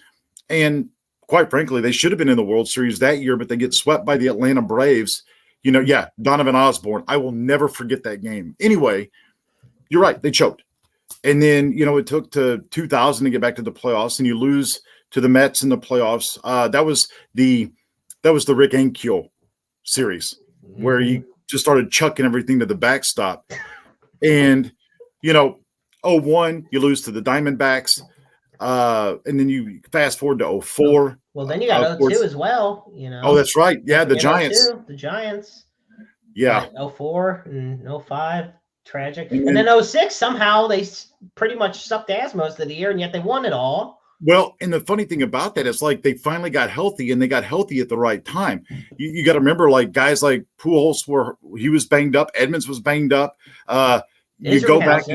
and quite frankly, they should have been in the World Series that year, but they get swept by the Atlanta Braves. You know, Donovan Osborne. I will never forget that game. Anyway, you're right. They choked. And then, you know, it took to 2000 to get back to the playoffs, and you lose to the Mets in the playoffs. That was the Rick Ankiel series where he just started chucking everything to the backstop. And, you know, 0-1, you lose to the Diamondbacks. And then you fast forward to 04. Well, then you got 02 as well, you know. Oh, that's right. Yeah, the Giants. 02, the Giants. Yeah. 04 and 05. Tragic. And then 06, somehow they pretty much sucked ass most of the year, and yet they won it all. Well, and the funny thing about that is, like, they finally got healthy, and they got healthy at the right time. You got to remember, like, guys like Pujols he was banged up. Edmonds was banged up. You go back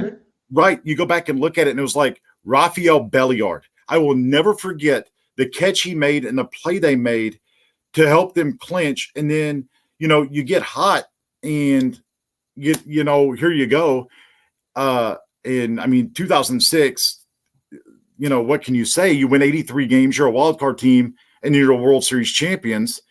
and look at it, and it was like Rafael Belliard. I will never forget the catch he made and the play they made to help them clinch. And then, you know, you get hot, and you know, here you go. In 2006, you know, what can you say? You win 83 games, you're a wild card team, and you're a World Series champions.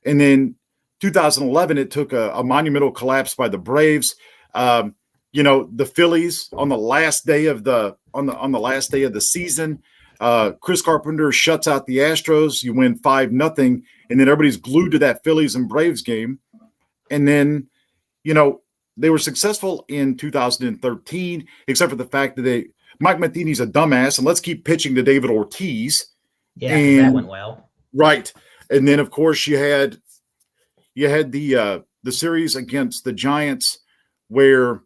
And then 2011, it took a monumental collapse by the Braves. You know, the Phillies on the last day of the season, Chris Carpenter shuts out the Astros. You win 5-0, and then everybody's glued to that Phillies and Braves game. And then, you know, they were successful in 2013, except for the fact that Mike Matheny's a dumbass, and let's keep pitching to David Ortiz. Yeah, that went well. Right. And then, of course, you had the series against the Giants where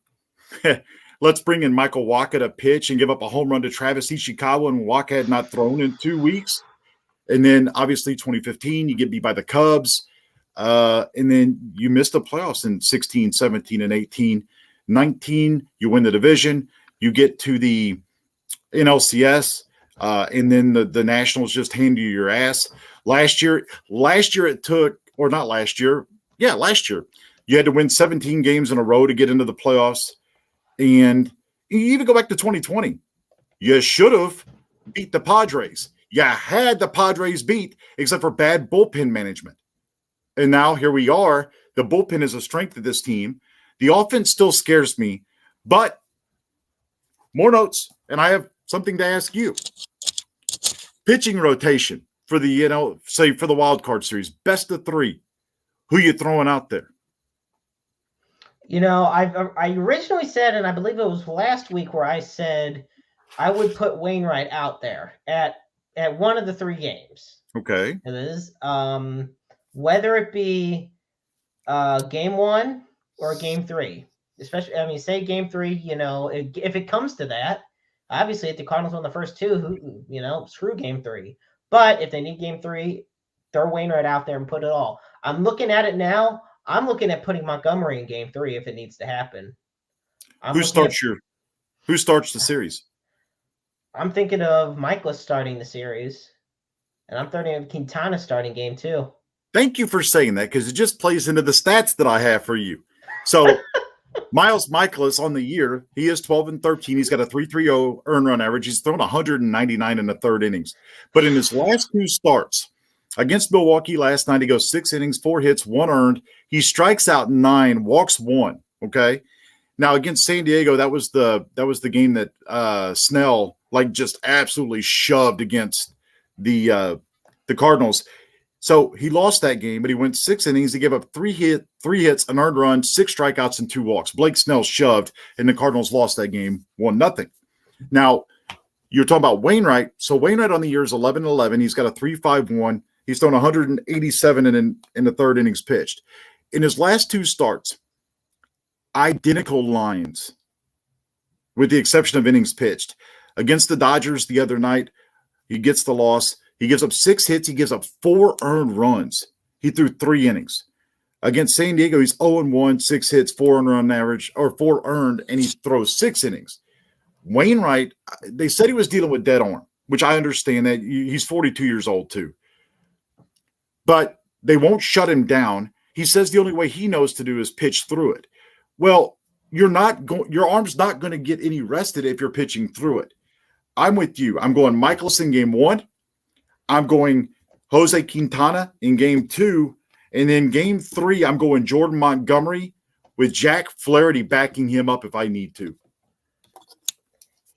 let's bring in Michael Wacha to pitch and give up a home run to Travis Ishikawa, and Wacha had not thrown in 2 weeks. And then, obviously, 2015, you get beat by the Cubs. And then you missed the playoffs in 16, 17, and 18. 19, you win the division. You get to the NLCS, and then the Nationals just hand you your ass. Last year it took, or not last year, last year, you had to win 17 games in a row to get into the playoffs. And you even go back to 2020. You should have beat the Padres. You had the Padres beat, except for bad bullpen management. And now here we are. The bullpen is a strength of this team. The offense still scares me, but more notes, and I have something to ask you. Pitching rotation for the, say for the wild card series, best of 3. Who you throwing out there? You know, I originally said, and I believe it was last week where I said I would put Wainwright out there at one of the 3 games. Okay. It is whether it be game 1 or game 3. Especially, say game 3, you know, if it comes to that, obviously if the Cardinals won the first 2, screw game 3. But if they need game 3, throw Wainwright out there and put it all. I'm looking at it now. I'm looking at putting Montgomery in game 3 if it needs to happen. Who starts the series? I'm thinking of Michaelis starting the series, and I'm thinking of Quintana starting game 2. Thank you for saying that, because it just plays into the stats that I have for you. So Miles Michaelis on the year, he is 12-13. He's got a 3.30 earned run average. He's thrown 199 in the third innings. But in his last two starts against Milwaukee last night, he goes 6 innings, 4 hits, 1 earned. He strikes out 9, walks 1. Okay. Now against San Diego, that was the game that Snell just absolutely shoved against the Cardinals. So he lost that game, but he went 6 innings. He gave up 3 hits, an earned run, 6 strikeouts, and 2 walks. Blake Snell shoved, and the Cardinals lost that game 1-0. Now, you're talking about Wainwright. So Wainwright on the year is 11-11. He's got a 3.51. He's thrown 187 in the third innings pitched. In his last 2 starts, identical lines, with the exception of innings pitched. Against the Dodgers the other night, he gets the loss. He gives up 6 hits. He gives up 4 earned runs. He threw 3 innings. Against San Diego, he's 0-1, 6 hits, 4 earned run average, or 4 earned, and he throws 6 innings. Wainwright, they said he was dealing with dead arm, which I understand that. He's 42 years old too. But they won't shut him down. He says the only way he knows to do is pitch through it. Well, your arm's not going to get any rested if you're pitching through it. I'm with you. I'm going Michaelis in game 1. I'm going Jose Quintana in game 2. And then game 3, I'm going Jordan Montgomery with Jack Flaherty backing him up if I need to.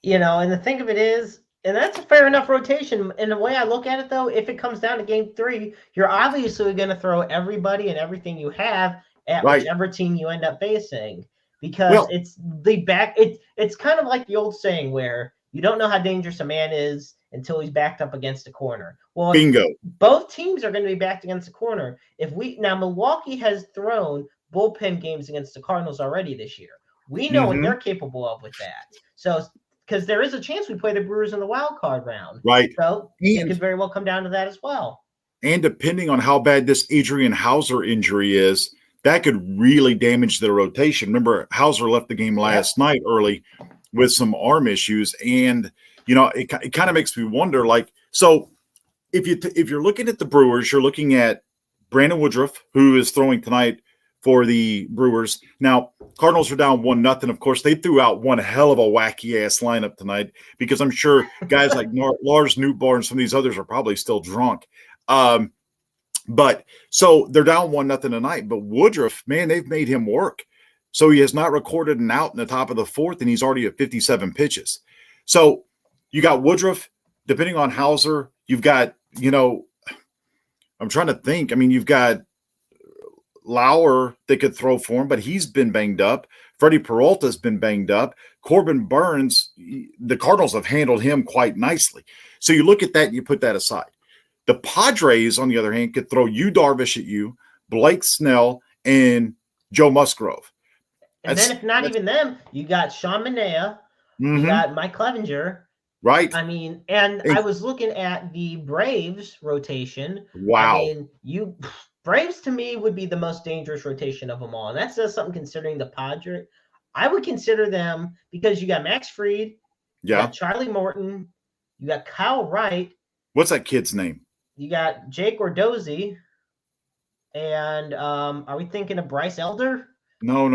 And the thing of it is, and that's a fair enough rotation. And the way I look at it, though, if it comes down to game 3, you're obviously going to throw everybody and everything you have at whichever team you end up facing. Because it's kind of like the old saying where you don't know how dangerous a man is until he's backed up against a corner. Well, bingo. Both teams are going to be backed against a corner. Now Milwaukee has thrown bullpen games against the Cardinals already this year. We know what they're capable of with that. So, because there is a chance we play the Brewers in the wild card round. Right. So it could very well come down to that as well. And depending on how bad this Adrian Hauser injury is, that could really damage their rotation. Remember, Hauser left the game last night early with some arm issues. And, it kind of makes me wonder, so if you're looking at the Brewers, you're looking at Brandon Woodruff, who is throwing tonight for the Brewers. Now, Cardinals are down 1-0. Of course, they threw out one hell of a wacky-ass lineup tonight because I'm sure guys like Lars Nootbaar and some of these others are probably still drunk. But so they're down 1-0 tonight. But Woodruff, man, they've made him work. So he has not recorded an out in the top of the 4th, and he's already at 57 pitches. So you got Woodruff, depending on Hauser, you've got, I'm trying to think. I mean, you've got Lauer that could throw for him, but he's been banged up. Freddie Peralta's been banged up. Corbin Burns, the Cardinals have handled him quite nicely. So you look at that and you put that aside. The Padres, on the other hand, could throw Yu Darvish at you, Blake Snell, and Joe Musgrove. And then if not even them, you got Sean Manaea, you got Mike Clevenger. Right. I mean, and I was looking at the Braves rotation. Wow. I mean, Braves to me would be the most dangerous rotation of them all. And that says something considering the Padres. I would consider them because you got Max Fried, you got Charlie Morton, you got Kyle Wright. What's that kid's name? You got Jake Ordozzi. And are we thinking of Bryce Elder? No. I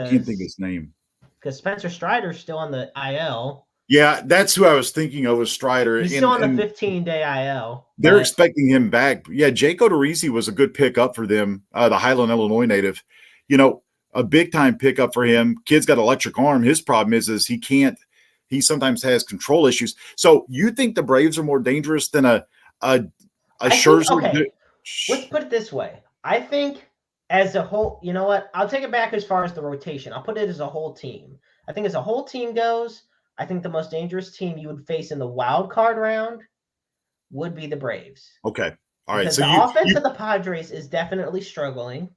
can't think of his name. Because Spencer Strider's still on the IL. Yeah, that's who I was thinking of was Strider. He's still on the 15-day IL. They're expecting him back. Yeah, Jake Odorizzi was a good pickup for them, the Highland, Illinois native. A big-time pickup for him. Kid's got electric arm. His problem is he sometimes has control issues. So you think the Braves are more dangerous than a Scherzer? Okay, let's put it this way. I think as a whole, you know what? I'll take it back as far as the rotation. I'll put it as a whole team. I think as a whole team goes, I think the most dangerous team you would face in the wild card round would be the Braves. Okay. All right. Because so the offense of the Padres is definitely struggling.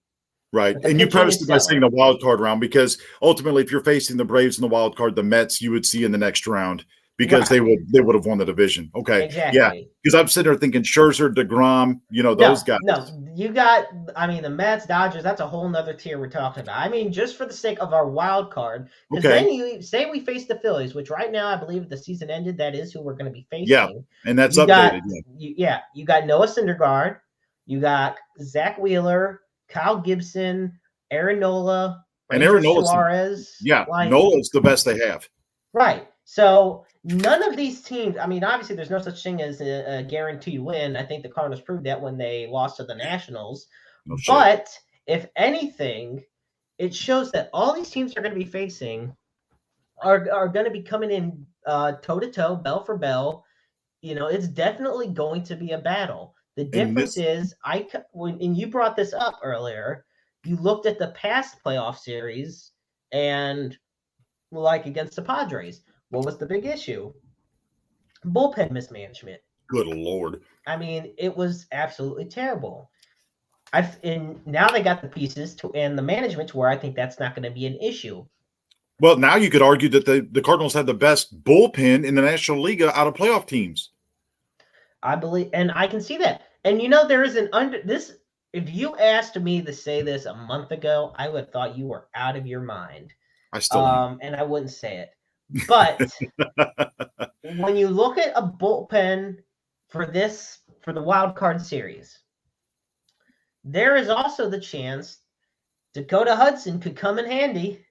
Right. And you prefaced it by saying the wild card round because ultimately if you're facing the Braves in the wild card, the Mets you would see in the next round. Because they would have won the division. Okay. Exactly. Yeah. Because I'm sitting there thinking Scherzer, DeGrom, those guys. No, you got, the Mets, Dodgers, that's a whole nother tier we're talking about. I mean, just for the sake of our wild card. Because then you say we face the Phillies, which right now I believe the season ended, that is who we're going to be facing. Yeah. And that's updated. You got Noah Syndergaard, you got Zach Wheeler, Kyle Gibson, Aaron Nola, And Ranger Aaron Nola's, Suarez. yeah, Like, Nola's the best they have. right. So none of these teams, I mean, obviously there's no such thing as a guaranteed win. I think the Cardinals proved that when they lost to the Nationals. No shit. But if anything, it shows that all these teams are going to be facing are going to be coming in toe to toe, bell for bell. You know, it's definitely going to be a battle. The difference is, and you brought this up earlier, you looked at the past playoff series and like against the Padres, what was the big issue? Bullpen mismanagement. Good Lord. I mean, it was absolutely terrible. And now they got the pieces and the management to where I think that's not going to be an issue. Well, now you could argue that the Cardinals have the best bullpen in the National League out of playoff teams. I believe, and I can see that. And you know, there is this. If you asked me to say this a month ago, I would have thought you were out of your mind. I still am. And I wouldn't say it. But when you look at a bullpen for the wild card series, there is also the chance Dakota Hudson could come in handy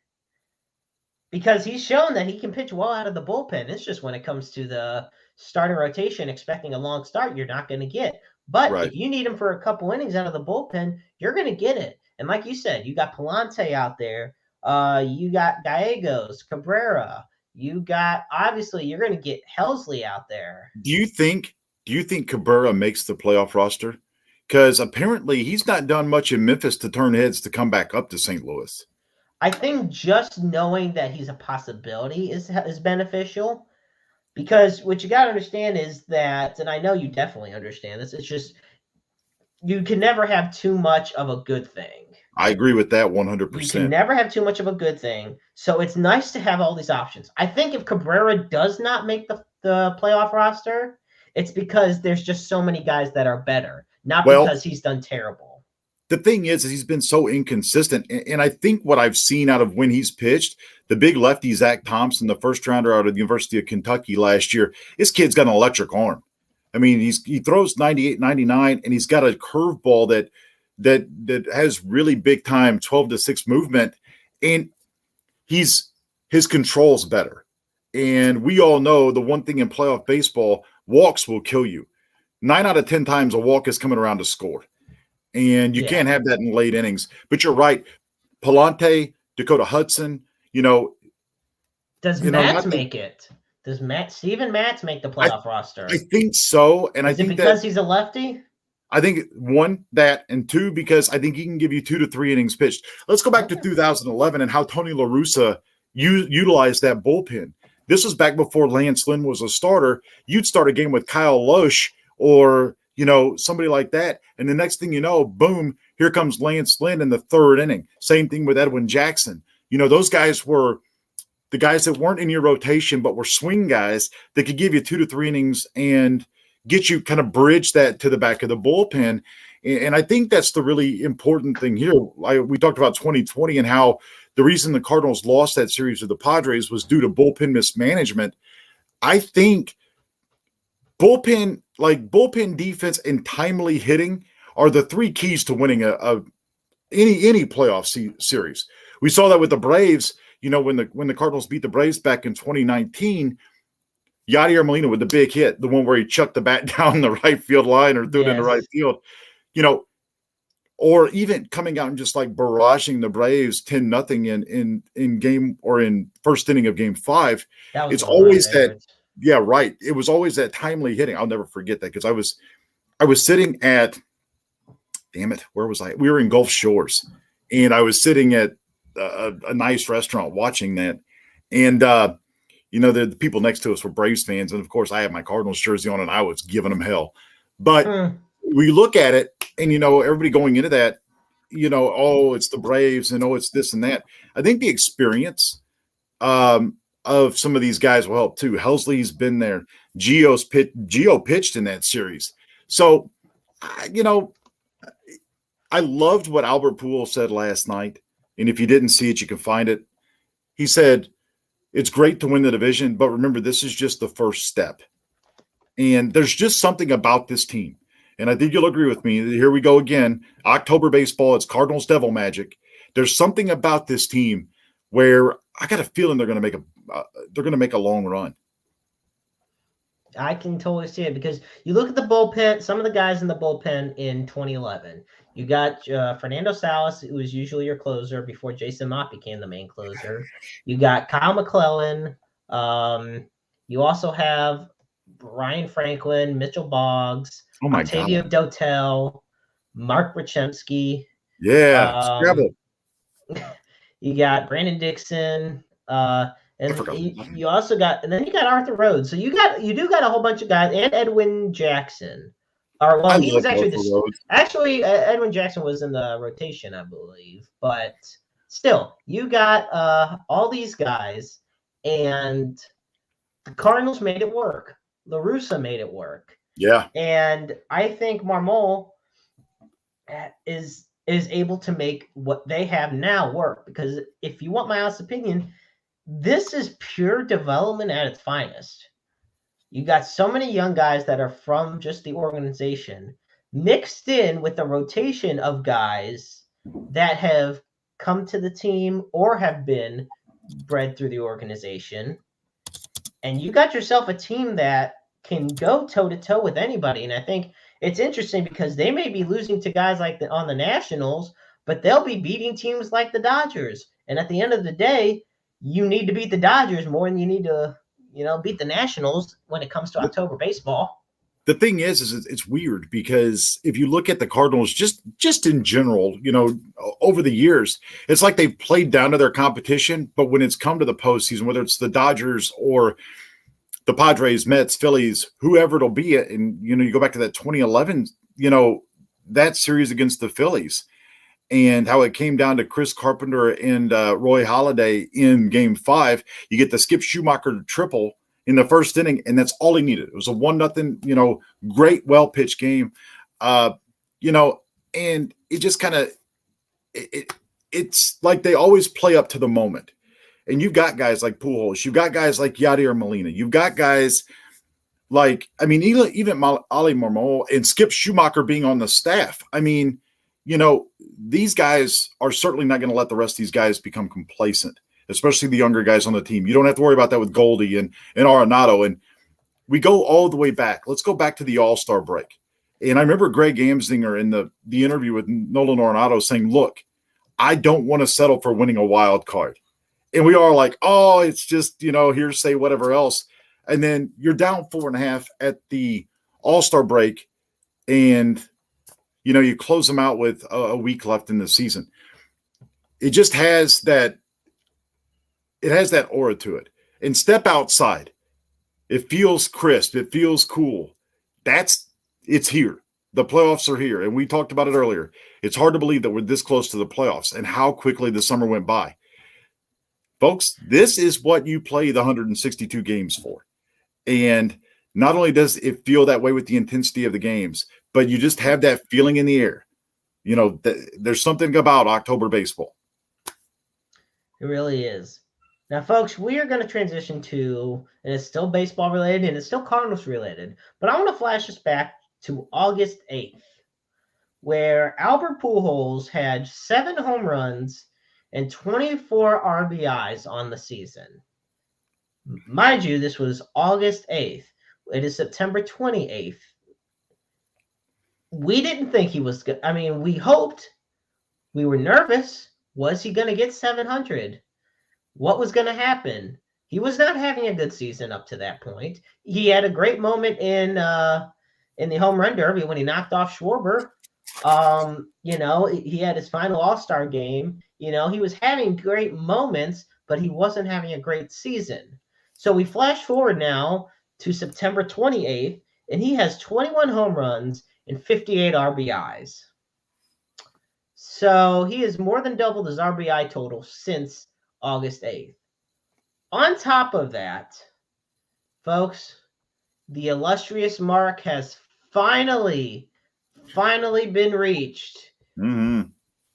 because he's shown that he can pitch well out of the bullpen. It's just when it comes to the starting rotation, expecting a long start, you're not going to get. But if you need him for a couple innings out of the bullpen, you're going to get it. And like you said, you got Palante out there. You got Gallegos, Cabrera. You got, obviously, you're going to get Helsley out there. Do you think Cabrera makes the playoff roster? Because apparently he's not done much in Memphis to turn heads to come back up to St. Louis. I think just knowing that he's a possibility is beneficial. Because what you got to understand is that, and I know you definitely understand this, it's just you can never have too much of a good thing. I agree with that 100%. You can never have too much of a good thing. So it's nice to have all these options. I think if Cabrera does not make the playoff roster, it's because there's just so many guys that are better, not because he's done terrible. The thing is he's been so inconsistent. And I think what I've seen out of when he's pitched, the big lefty, Zach Thompson, the first rounder out of the University of Kentucky last year, this kid's got an electric arm. I mean, he throws 98, 99, and he's got a curveball that has really big time 12-6 movement, and his control's better. And we all know the one thing in playoff baseball, walks will kill you. 9 out of 10 times a walk is coming around to score. And you can't have that in late innings. But you're right. Palante, Dakota Hudson, Does Matz make it? Does Steven Matz make the playoff roster? I think so. And I think because he's a lefty? I think one, that, and two, because I think he can give you 2 to 3 innings pitched. Let's go back to 2011 and how Tony La Russa utilized that bullpen. This was back before Lance Lynn was a starter. You'd start a game with Kyle Loesch or somebody like that. And the next thing you know, boom, here comes Lance Lynn in the 3rd inning. Same thing with Edwin Jackson. Those guys were the guys that weren't in your rotation, but were swing guys that could give you 2 to 3 innings and get you kind of bridge that to the back of the bullpen. And I think that's the really important thing here. We talked about 2020 and how the reason the Cardinals lost that series to the Padres was due to bullpen mismanagement. I think bullpen defense and timely hitting are the 3 keys to winning any playoff series. We saw that with the Braves. When the Cardinals beat the Braves back in 2019, Yadier Molina with the big hit, the one where he chucked the bat down the right field line or threw it in the right field, or even coming out and just like barraging the Braves 10-0 in game or in first inning of game 5. It's always that. Yeah, right. It was always that timely hitting. I'll never forget that because I was sitting at, damn it, where was I? We were in Gulf Shores, and I was sitting at a nice restaurant watching that, and the people next to us were Braves fans, and of course I had my Cardinals jersey on, and I was giving them hell. But we look at it, and everybody going into that, oh, it's the Braves, and oh, it's this and that. I think the experience of some of these guys will help too. Helsley's been there. Gio pitched in that series. So, I loved what Albert Pujols said last night. And if you didn't see it, you can find it. He said, it's great to win the division, but remember, this is just the first step. And there's just something about this team. And I think you'll agree with me. Here we go again. October baseball, it's Cardinals Devil Magic. There's something about this team where I got a feeling they're going to make a long run. I can totally see it because you look at the bullpen, some of the guys in the bullpen in 2011. You got Fernando Salas, who was usually your closer before Jason Mott became the main closer. You got Kyle McClellan. You also have Ryan Franklin, Mitchell Boggs, Octavio Dotel, Mark Brachemsky. Yeah, Scrabble. You got Brandon Dixon. And you also got, and then you got Arthur Rhodes. So you do got a whole bunch of guys, and Edwin Jackson. Or well, he was actually Edwin Jackson was in the rotation, I believe. But still, you got all these guys, and the Cardinals made it work. La Russa made it work. Yeah, and I think Marmol is able to make what they have now work. Because if you want my honest opinion, this is pure development at its finest. You got so many young guys that are from just the organization mixed in with a rotation of guys that have come to the team or have been bred through the organization. And you got yourself a team that can go toe-to-toe with anybody. And I think it's interesting because they may be losing to guys like on the Nationals, but they'll be beating teams like the Dodgers. And at the end of the day, you need to beat the Dodgers more than you need to, beat the Nationals when it comes to October baseball. The thing is it's weird because if you look at the Cardinals, just in general, over the years, it's like they've played down to their competition. But when it's come to the postseason, whether it's the Dodgers or the Padres, Mets, Phillies, whoever it'll be, and you go back to that 2011, that series against the Phillies, and how it came down to Chris Carpenter and Roy Halladay in Game 5. You get the Skip Schumacher triple in the first inning, and that's all he needed. It was a 1-0, great, well-pitched game, and it just kind of it's like they always play up to the moment. And you've got guys like Pujols, you've got guys like Yadier Molina, you've got guys like, even Ali Marmol and Skip Schumacher being on the staff. These guys are certainly not going to let the rest of these guys become complacent, especially the younger guys on the team. You don't have to worry about that with Goldie and Arenado. And we go all the way back. Let's go back to the All-Star break. And I remember Greg Amsinger in the interview with Nolan Arenado saying, look, I don't want to settle for winning a wild card. And we are like, oh, it's just, hearsay, whatever else. And then you're down 4.5 at the All-Star break, and, you close them out with a week left in the season. It just has that aura to it. And step outside. It feels crisp. It feels cool. It's here. The playoffs are here. And we talked about it earlier. It's hard to believe that we're this close to the playoffs and how quickly the summer went by. Folks, this is what you play the 162 games for. And not only does it feel that way with the intensity of the games, but you just have that feeling in the air. There's something about October baseball. It really is. Now, folks, we are going to transition to, and it's still baseball related and it's still Cardinals related, but I want to flash us back to August 8th, where Albert Pujols had 7 home runs and 24 RBIs on the season. Mind you, this was August 8th. It is September 28th. We didn't think he was good. We hoped. We were nervous. Was he going to get 700? What was going to happen? He was not having a good season up to that point. He had a great moment in the home run derby when he knocked off Schwarber. He had his final All-Star game. He was having great moments, but he wasn't having a great season. So we flash forward now to September 28th, and he has 21 home runs and 58 RBIs. So he has more than doubled his RBI total since August 8th. On top of that, folks, the illustrious mark has finally been reached. Mm-hmm.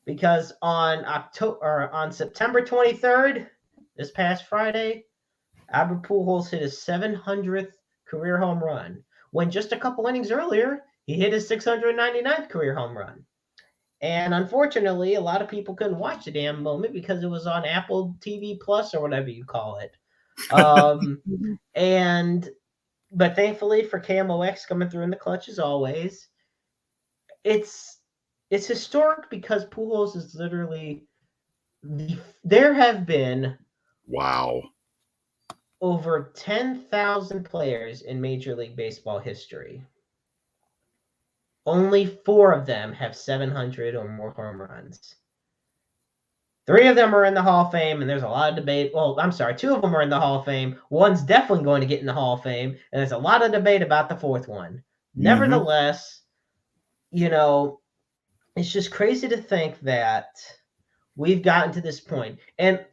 Because on September 23rd, this past Friday, Albert Pujols hit his 700th career home run. When just a couple innings earlier, he hit his 699th career home run. And unfortunately, a lot of people couldn't watch the damn moment because it was on Apple TV Plus or whatever you call it. And but thankfully for KMOX coming through in the clutch as always, it's historic because Pujols is literally there have been Wow. over 10,000 players in Major League Baseball history. Only 4 of them have 700 or more home runs. 3 of them are in the Hall of Fame, and there's a lot of debate. Well, I'm sorry, 2 of them are in the Hall of Fame. One's definitely going to get in the Hall of Fame, and there's a lot of debate about the 4th one. Nevertheless, it's just crazy to think that we've gotten to this point. And,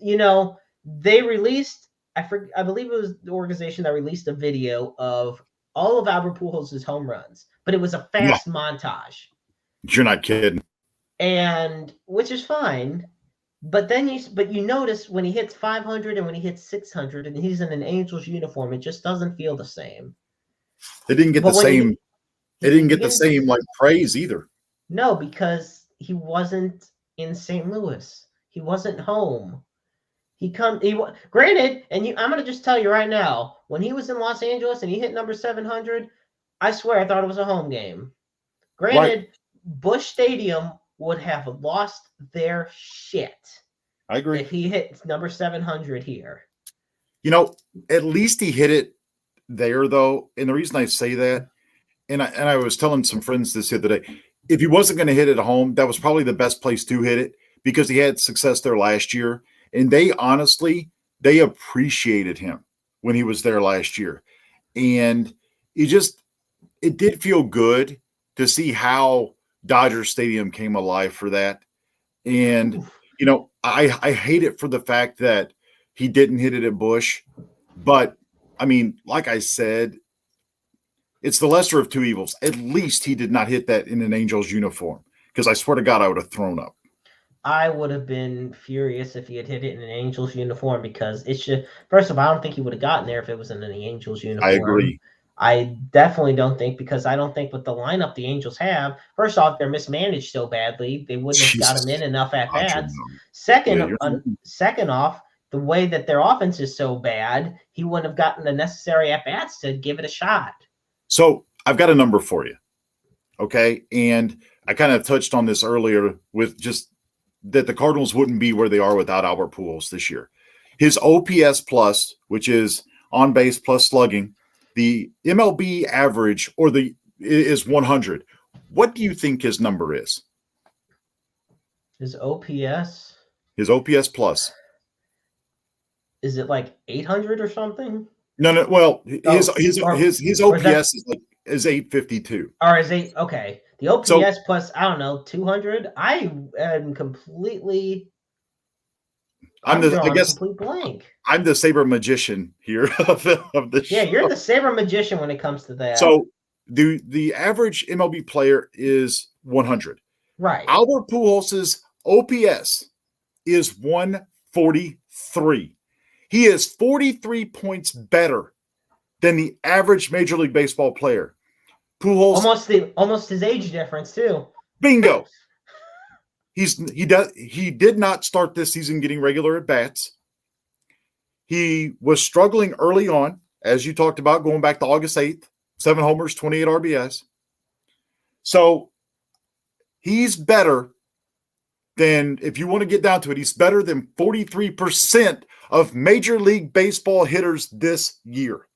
they released, I believe it was the organization that released a video of all of Albert Pujols' home runs, but it was a fast montage. You're not kidding. And which is fine. But then you notice when he hits 500 and when he hits 600 and he's in an Angels uniform, it just doesn't feel the same. It didn't get the same. It didn't get the same like praise either. No, because he wasn't in St. Louis. He wasn't home. Granted, and I'm going to just tell you right now, when he was in Los Angeles and he hit number 700, I swear I thought it was a home game. Granted, right. Busch Stadium would have lost their shit. I agree. If he hit number 700 here. At least he hit it there, though. And the reason I say that, and I was telling some friends this the other day, if he wasn't going to hit it at home, that was probably the best place to hit it because he had success there last year. And they appreciated him when he was there last year. And it did feel good to see how Dodger Stadium came alive for that. And, I hate it for the fact that he didn't hit it at Busch. But, I mean, like I said, it's the lesser of two evils. At least he did not hit that in an Angels uniform because I swear to God, I would have thrown up. I would have been furious if he had hit it in an Angels uniform because first of all, I don't think he would have gotten there if it was in an Angels uniform. I agree. I definitely don't think because I don't think with the lineup the Angels have, first off, they're mismanaged so badly they wouldn't have got him in enough at bats. Second off, the way that their offense is so bad, he wouldn't have gotten the necessary at bats to give it a shot. So I've got a number for you, okay? And I kind of touched on this earlier with just that the Cardinals wouldn't be where they are without Albert Pujols this year. His OPS plus, which is on base plus slugging, the MLB average is 100. What do you think his number is? His OPS? His OPS plus. Is it like 800 or something? No. Well, his OPS is 852. Or is 8? Okay. The OPS plus, I don't know, 200. I am completely. I guess complete blank. I'm the saber magician here of the show. Yeah, you're the saber magician when it comes to that. So the average MLB player is 100. Right. Albert Pujols' OPS is 143. He is 43 points better than the average Major League Baseball player. Pujols almost his age difference too. Bingo. He did not start this season getting regular at bats. He was struggling early on, as you talked about, going back to August 8th, 7 homers, 28 RBIs. So he's better than, if you want to get down to it, he's better than 43% of Major League Baseball hitters this year.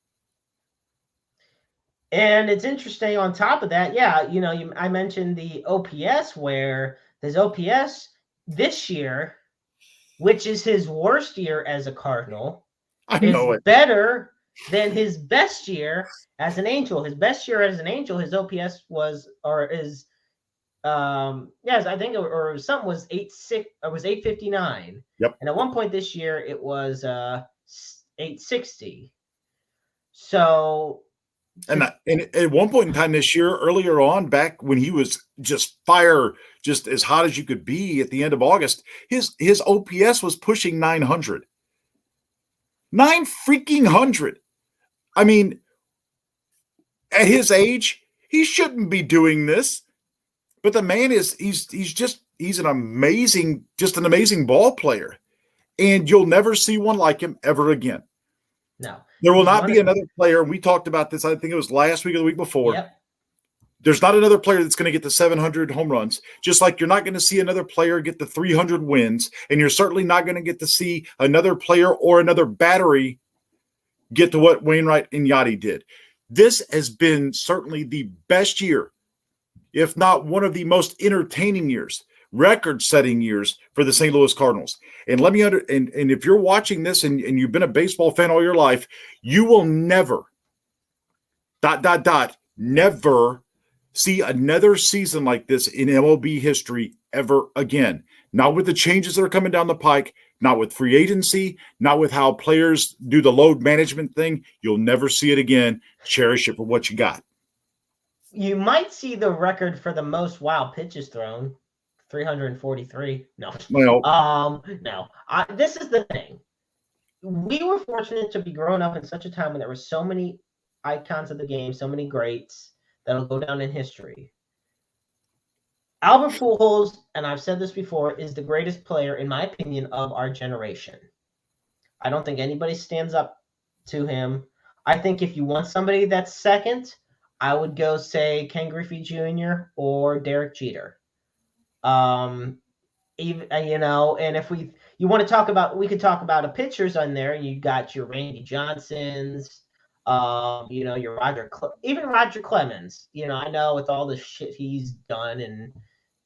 And it's interesting on top of that, I mentioned the OPS where his OPS this year, which is his worst year as a Cardinal, is better than his best year as an Angel. His best year as an Angel, his OPS was, I think, or something was 859. Yep. And at one point this year, it was 860. So. And at one point in time this year, earlier on, back when he was just as hot as you could be at the end of August, his OPS was pushing 900. 900. I mean, at his age, he shouldn't be doing this. But the man he's an amazing ball player. And you'll never see one like him ever again. No. There will not be another player. And we talked about this, I think it was last week or the week before. Yep. There's not another player that's going to get the 700 home runs, just like you're not going to see another player get the 300 wins. And you're certainly not going to get to see another player or another battery get to what Wainwright and Yachty did. This has been certainly the best year, if not one of the most entertaining years, record-setting years for the St. Louis Cardinals. And let me and if you're watching this and you've been a baseball fan all your life, you will never never see another season like this in MLB history ever again. Not with the changes that are coming down the pike, not with free agency, not with how players do the load management thing. You'll never see it again. Cherish it for what you got. You might see the record for the most wild pitches thrown, 343. No. Well, no. This is the thing. We were fortunate to be growing up in such a time when there were so many icons of the game, so many greats that'll go down in history. Albert Pujols, and I've said this before, is the greatest player, in my opinion, of our generation. I don't think anybody stands up to him. I think if you want somebody that's second, I would go say Ken Griffey Jr. or Derek Jeter. Even and if you want to talk about, we could talk about a pitchers on there. You got your Randy Johnsons, your Roger Clemens. I know with all the shit he's done and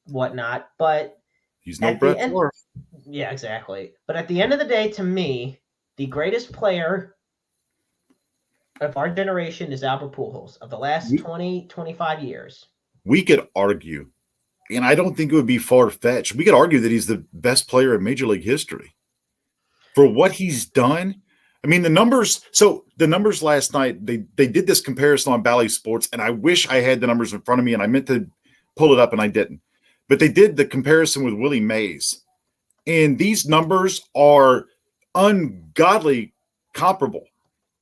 whatnot, but he's no Brett Favre. Yeah, exactly. But at the end of the day, to me, the greatest player of our generation is Albert Pujols of the last 20, 25 years. We could argue, and I don't think it would be far-fetched, we could argue that he's the best player in Major League history. For what he's done, I mean, the numbers last night, they did this comparison on Bally Sports, and I wish I had the numbers in front of me, and I meant to pull it up, and I didn't. But they did the comparison with Willie Mays. And these numbers are ungodly comparable.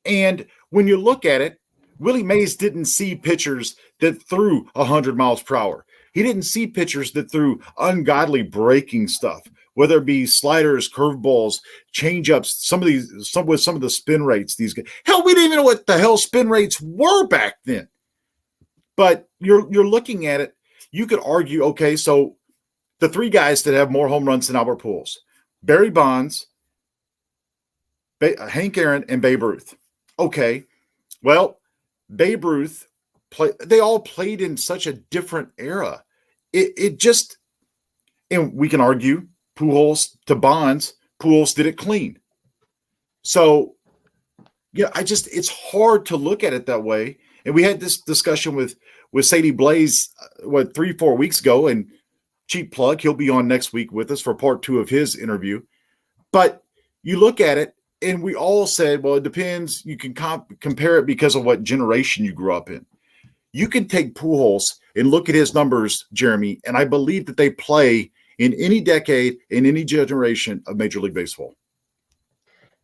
And when you look at it, Willie Mays didn't see pitchers that threw 100 miles per hour. He didn't see pitchers that threw ungodly breaking stuff, whether it be sliders, curveballs, changeups, some of the spin rates. These guys, hell, we didn't even know what the hell spin rates were back then. But you're looking at it, you could argue, okay, so the three guys that have more home runs than Albert Pujols, Barry Bonds, Hank Aaron, and Babe Ruth. Okay, well, Babe Ruth, they all played in such a different era. And we can argue Pujols to Bonds, Pujols did it clean. So, it's hard to look at it that way. And we had this discussion with Sadie Blaze, 3-4 weeks ago, and cheap plug, he'll be on next week with us for part 2 of his interview. But you look at it, and we all said, well, it depends. You can compare it because of what generation you grew up in. You can take Pujols and look at his numbers, Jeremy, and I believe that they play in any decade, in any generation of Major League Baseball.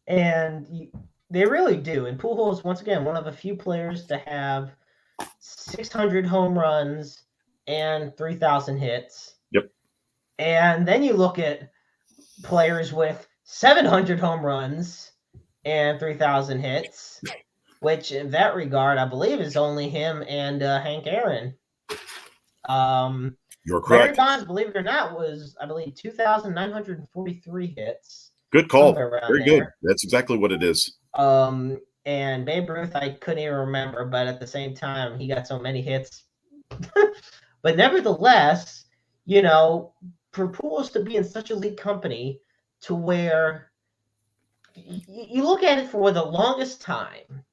And they really do. And Pujols, once again, one of the few players to have 600 home runs and 3,000 hits. Yep. And then you look at players with 700 home runs and 3,000 hits, which in that regard, I believe, is only him and Hank Aaron. You're correct. Barry Bonds, believe it or not, was, I believe, 2,943 hits. Good call. Very good. That's exactly what it is. And Babe Ruth, I couldn't even remember, but at the same time, he got so many hits. But nevertheless, for Pujols to be in such elite company to where you look at it for the longest time,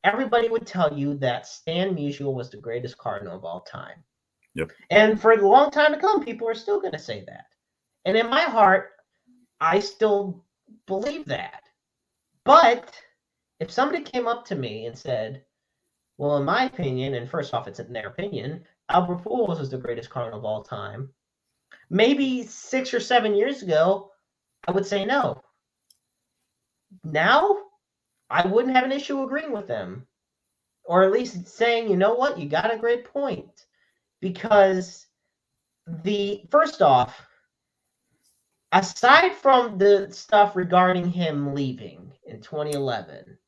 everybody would tell you that Stan Musial was the greatest Cardinal of all time. Yep. And for a long time to come, people are still going to say that. And in my heart, I still believe that. But if somebody came up to me and said, well, in my opinion, and first off, it's in their opinion, Albert Pujols is the greatest Cardinal of all time, maybe 6 or 7 years ago, I would say no. Now, I wouldn't have an issue agreeing with them. Or at least saying, you know what, you got a great point. Because first off, aside from the stuff regarding him leaving in 2011,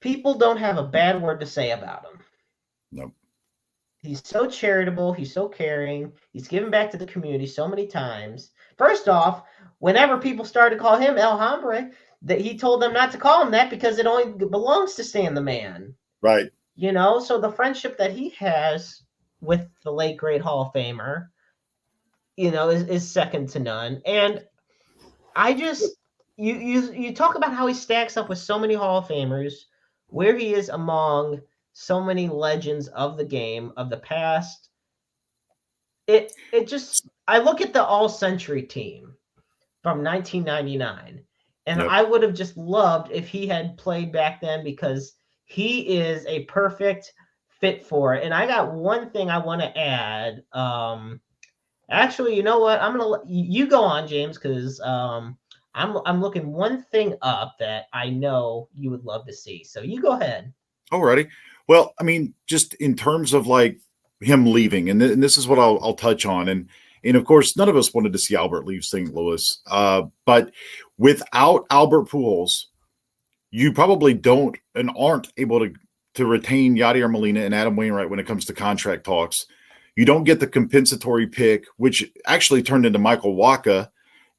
people don't have a bad word to say about him. Nope. He's so charitable. He's so caring. He's given back to the community so many times. First off, whenever people started to call him El Hombre, that he told them not to call him that because it only belongs to Stan the Man. Right. So the friendship that he has with the late great Hall of Famer, is second to none. And I just you talk about how he stacks up with so many Hall of Famers, where he is among so many legends of the game of the past. It just I look at the All Century team from 1999, and Yep. I would have just loved if he had played back then because he is a perfect fit for it. And I got one thing I want to add. Actually, you know what? I'm gonna let you go on, James, because I'm looking one thing up that I know you would love to see. So you go ahead. Alrighty. Well, I mean, just in terms of like him leaving, and this is what I'll touch on, and of course, none of us wanted to see Albert leave St. Louis, but without Albert Pujols, you probably don't and aren't able to retain Yadier Molina and Adam Wainwright when it comes to contract talks. You don't get the compensatory pick, which actually turned into Michael Wacha.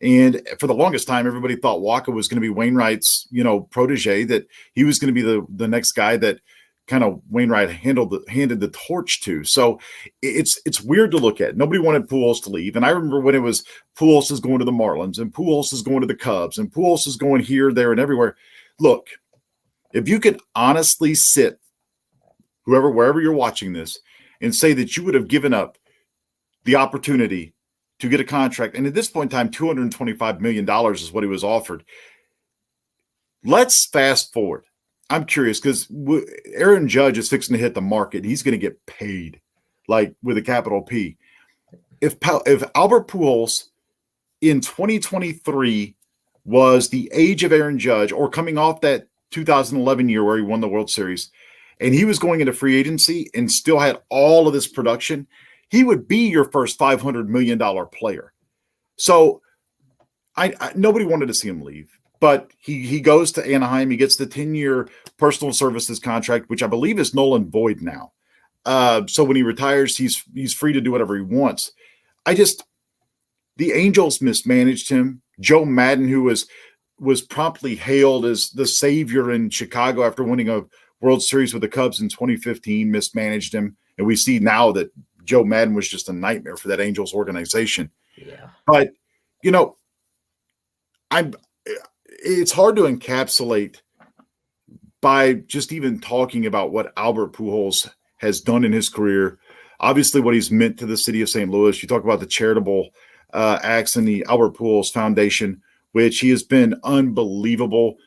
And for the longest time, everybody thought Wacha was going to be Wainwright's, protege, that he was going to be the next guy that kind of Wainwright handed the torch to. So it's weird to look at. Nobody wanted Pujols to leave. And I remember when it was Pujols is going to the Marlins and Pujols is going to the Cubs and Pujols is going here, there, and everywhere. Look, if you could honestly sit, wherever you're watching this, and say that you would have given up the opportunity to get a contract, and at this point in time, $225 million is what he was offered. Let's fast forward. I'm curious because Aaron Judge is fixing to hit the market. He's going to get paid, like with a capital P. If Albert Pujols in 2023 was the age of Aaron Judge, or coming off that 2011 year where he won the World Series, and he was going into free agency and still had all of this production, he would be your first $500 million player. So nobody wanted to see him leave, but he goes to Anaheim. He gets the 10-year personal services contract, which I believe is null and void now. So when he retires, he's free to do whatever he wants. The Angels mismanaged him. Joe Madden, who was promptly hailed as the savior in Chicago after winning a World Series with the Cubs in 2015, mismanaged him. And we see now that Joe Madden was just a nightmare for that Angels organization. Yeah. But, it's hard to encapsulate by just even talking about what Albert Pujols has done in his career. Obviously, what he's meant to the city of St. Louis. You talk about the charitable acts in the Albert Pujols Foundation, which he has been unbelievable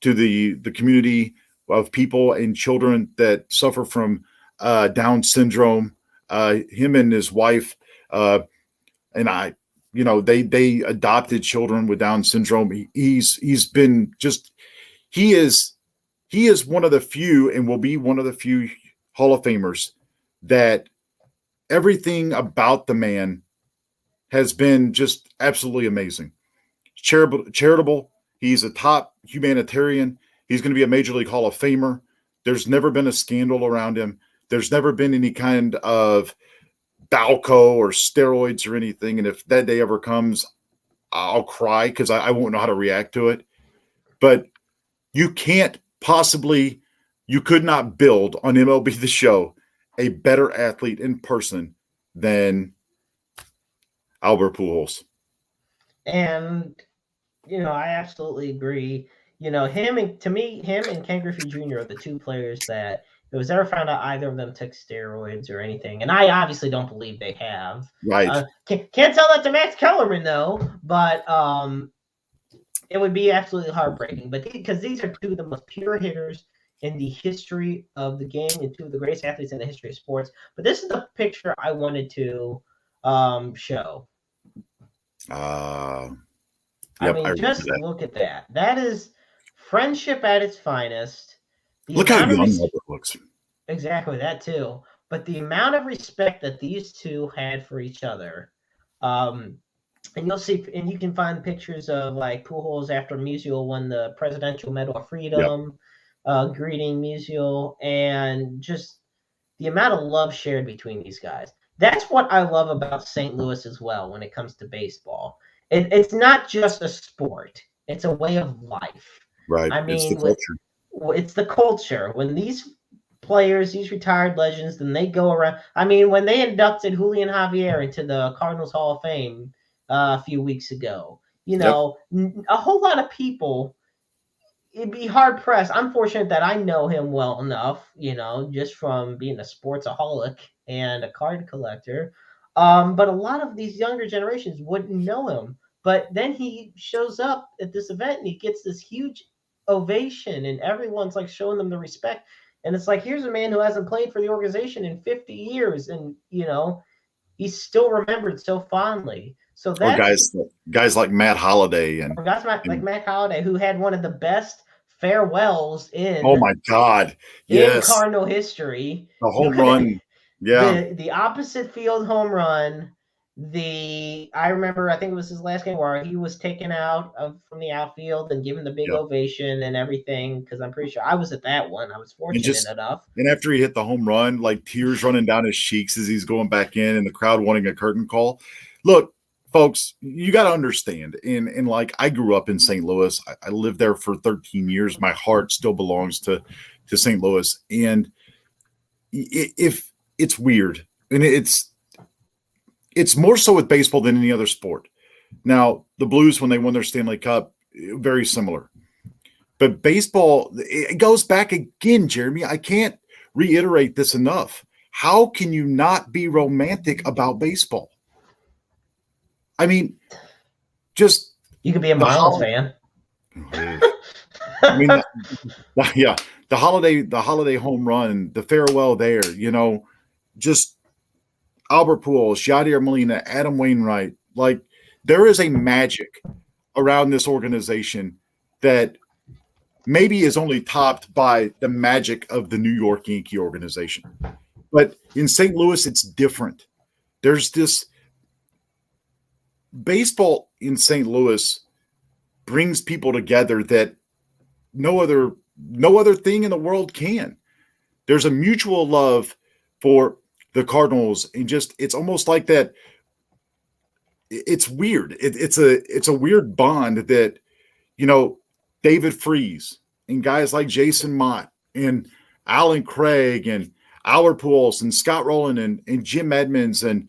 to the community of people and children that suffer from Down syndrome. Him and his wife and I, they adopted children with Down syndrome. He is one of the few, and will be one of the few Hall of Famers that everything about the man has been just absolutely amazing. Charitable. He's a top humanitarian. He's going to be a Major League Hall of Famer. There's never been a scandal around him. There's never been any kind of Balco or steroids or anything. And if that day ever comes, I'll cry because I won't know how to react to it. But you could not build on MLB The Show a better athlete in person than Albert Pujols. And, I absolutely agree. Him and Ken Griffey Jr. are the two players that if it was ever found out either of them took steroids or anything, and I obviously don't believe they have. Right. Can't tell that to Max Kellerman though, but it would be absolutely heartbreaking. But because these are two of the most pure hitters in the history of the game and two of the greatest athletes in the history of sports. But this is the picture I wanted to show. Yep, just look at that. That is friendship at its finest. Look how young Albert looks. Exactly, that too. but the amount of respect that these two had for each other, and you'll see, and you can find pictures of like Pujols after Musial won the Presidential Medal of Freedom, greeting Musial, and just the amount of love shared between these guys. That's what I love about St. Louis as well when it comes to baseball. It's not just a sport; it's a way of life. Right. I It's the mean, culture. it's the culture. When these players, these retired legends, then they go around. I mean, when they inducted Julian Javier into the Cardinals Hall of Fame a few weeks ago, a whole lot of people, it'd be hard pressed. I'm fortunate that I know him well enough, just from being a sportsaholic and a card collector. But a lot of these younger generations wouldn't know him. But then he shows up at this event and he gets this huge ovation, and everyone's like showing them the respect. And it's like, here's a man who hasn't played for the organization in 50 years, and he's still remembered so fondly. So Or that's guys like Matt Holliday guys like Matt Holliday, who had one of the best farewells oh my God. in Yes. Cardinal history. The home run. Yeah. The opposite field home run. I remember, I think it was his last game where he was taken out from the outfield and given the big ovation and everything. Because I'm pretty sure I was at that one. I was fortunate enough. And after he hit the home run, like tears running down his cheeks as he's going back in, and the crowd wanting a curtain call. Look, folks, you got to understand. And like, I grew up in St. Louis. I lived there for 13 years. My heart still belongs to St. Louis. And if it's weird, and it's more so with baseball than any other sport. Now, the Blues, when they won their Stanley Cup, very similar. But baseball, it goes back again, Jeremy. I can't reiterate this enough. How can you not be romantic about baseball? I mean, just you could be a Marlins fan. I mean, yeah, the holiday home run, the farewell there, just Albert Pujols, Yadier Molina, Adam Wainwright. Like, there is a magic around this organization that maybe is only topped by the magic of the New York Yankee organization. But in St. Louis, it's different. There's this baseball in St. Louis brings people together that no other thing in the world can. There's a mutual love for the Cardinals, and just it's almost like that. It's weird. It's a weird bond that David Freese and guys like Jason Mott and Alan Craig and Albert Pujols and Scott Rowland and Jim Edmonds and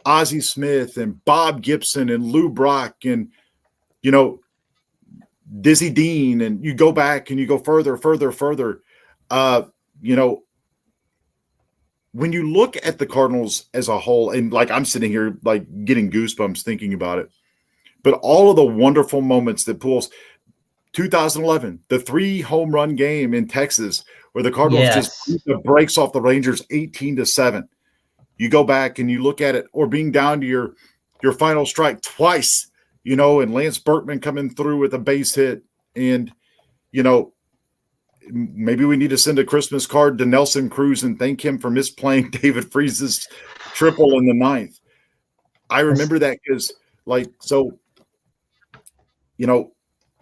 Ozzie Smith and Bob Gibson and Lou Brock and Dizzy Dean, and you go back and you go further. When you look at the Cardinals as a whole, and like I'm sitting here like getting goosebumps thinking about it, but all of the wonderful moments that Pujols, 2011, the 3 home run game in Texas where the Cardinals just beat the brakes off the Rangers 18-7. You go back and you look at it, or being down to your final strike twice, and Lance Berkman coming through with a base hit, and maybe we need to send a Christmas card to Nelson Cruz and thank him for misplaying David Freese's triple in the 9th. I remember that because,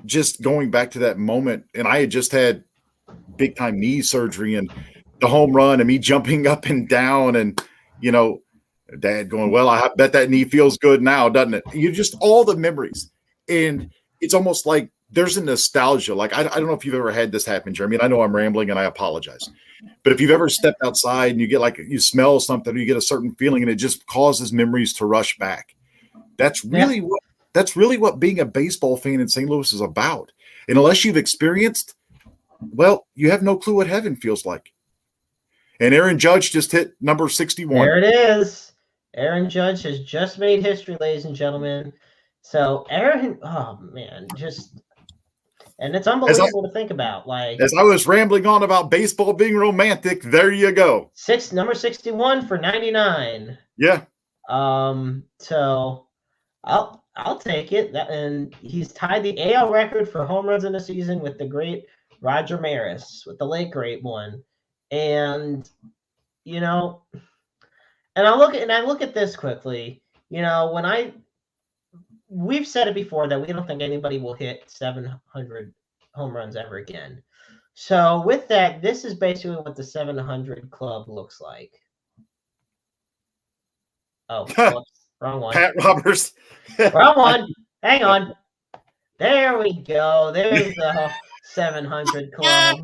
just going back to that moment, and I had just had big time knee surgery, and the home run and me jumping up and down, and Dad going, well, I bet that knee feels good now, doesn't it? You just all the memories, and it's almost like there's a nostalgia. Like, I don't know if you've ever had this happen, Jeremy, and I know I'm rambling and I apologize, but if you've ever stepped outside and you get you smell something, or you get a certain feeling, and it just causes memories to rush back. That's really what being a baseball fan in St. Louis is about. And unless you've experienced, well, you have no clue what heaven feels like. And Aaron Judge just hit number 61. There it is. Aaron Judge has just made history, ladies and gentlemen. So Aaron, oh man, and it's unbelievable to think about. As I was rambling on about baseball being romantic, there you go. Number 61 for 99. Yeah. So I'll take it. And he's tied the AL record for home runs in a season with the great Roger Maris, with the late great one. And you know, and I look at this quickly. You know, we've said it before that we don't think anybody will hit 700 home runs ever again. So with that, this is basically what the 700 club looks like. Oh, whoops, wrong one. Pat Roberts. Wrong one. Hang on. There we go. There's the 700 club.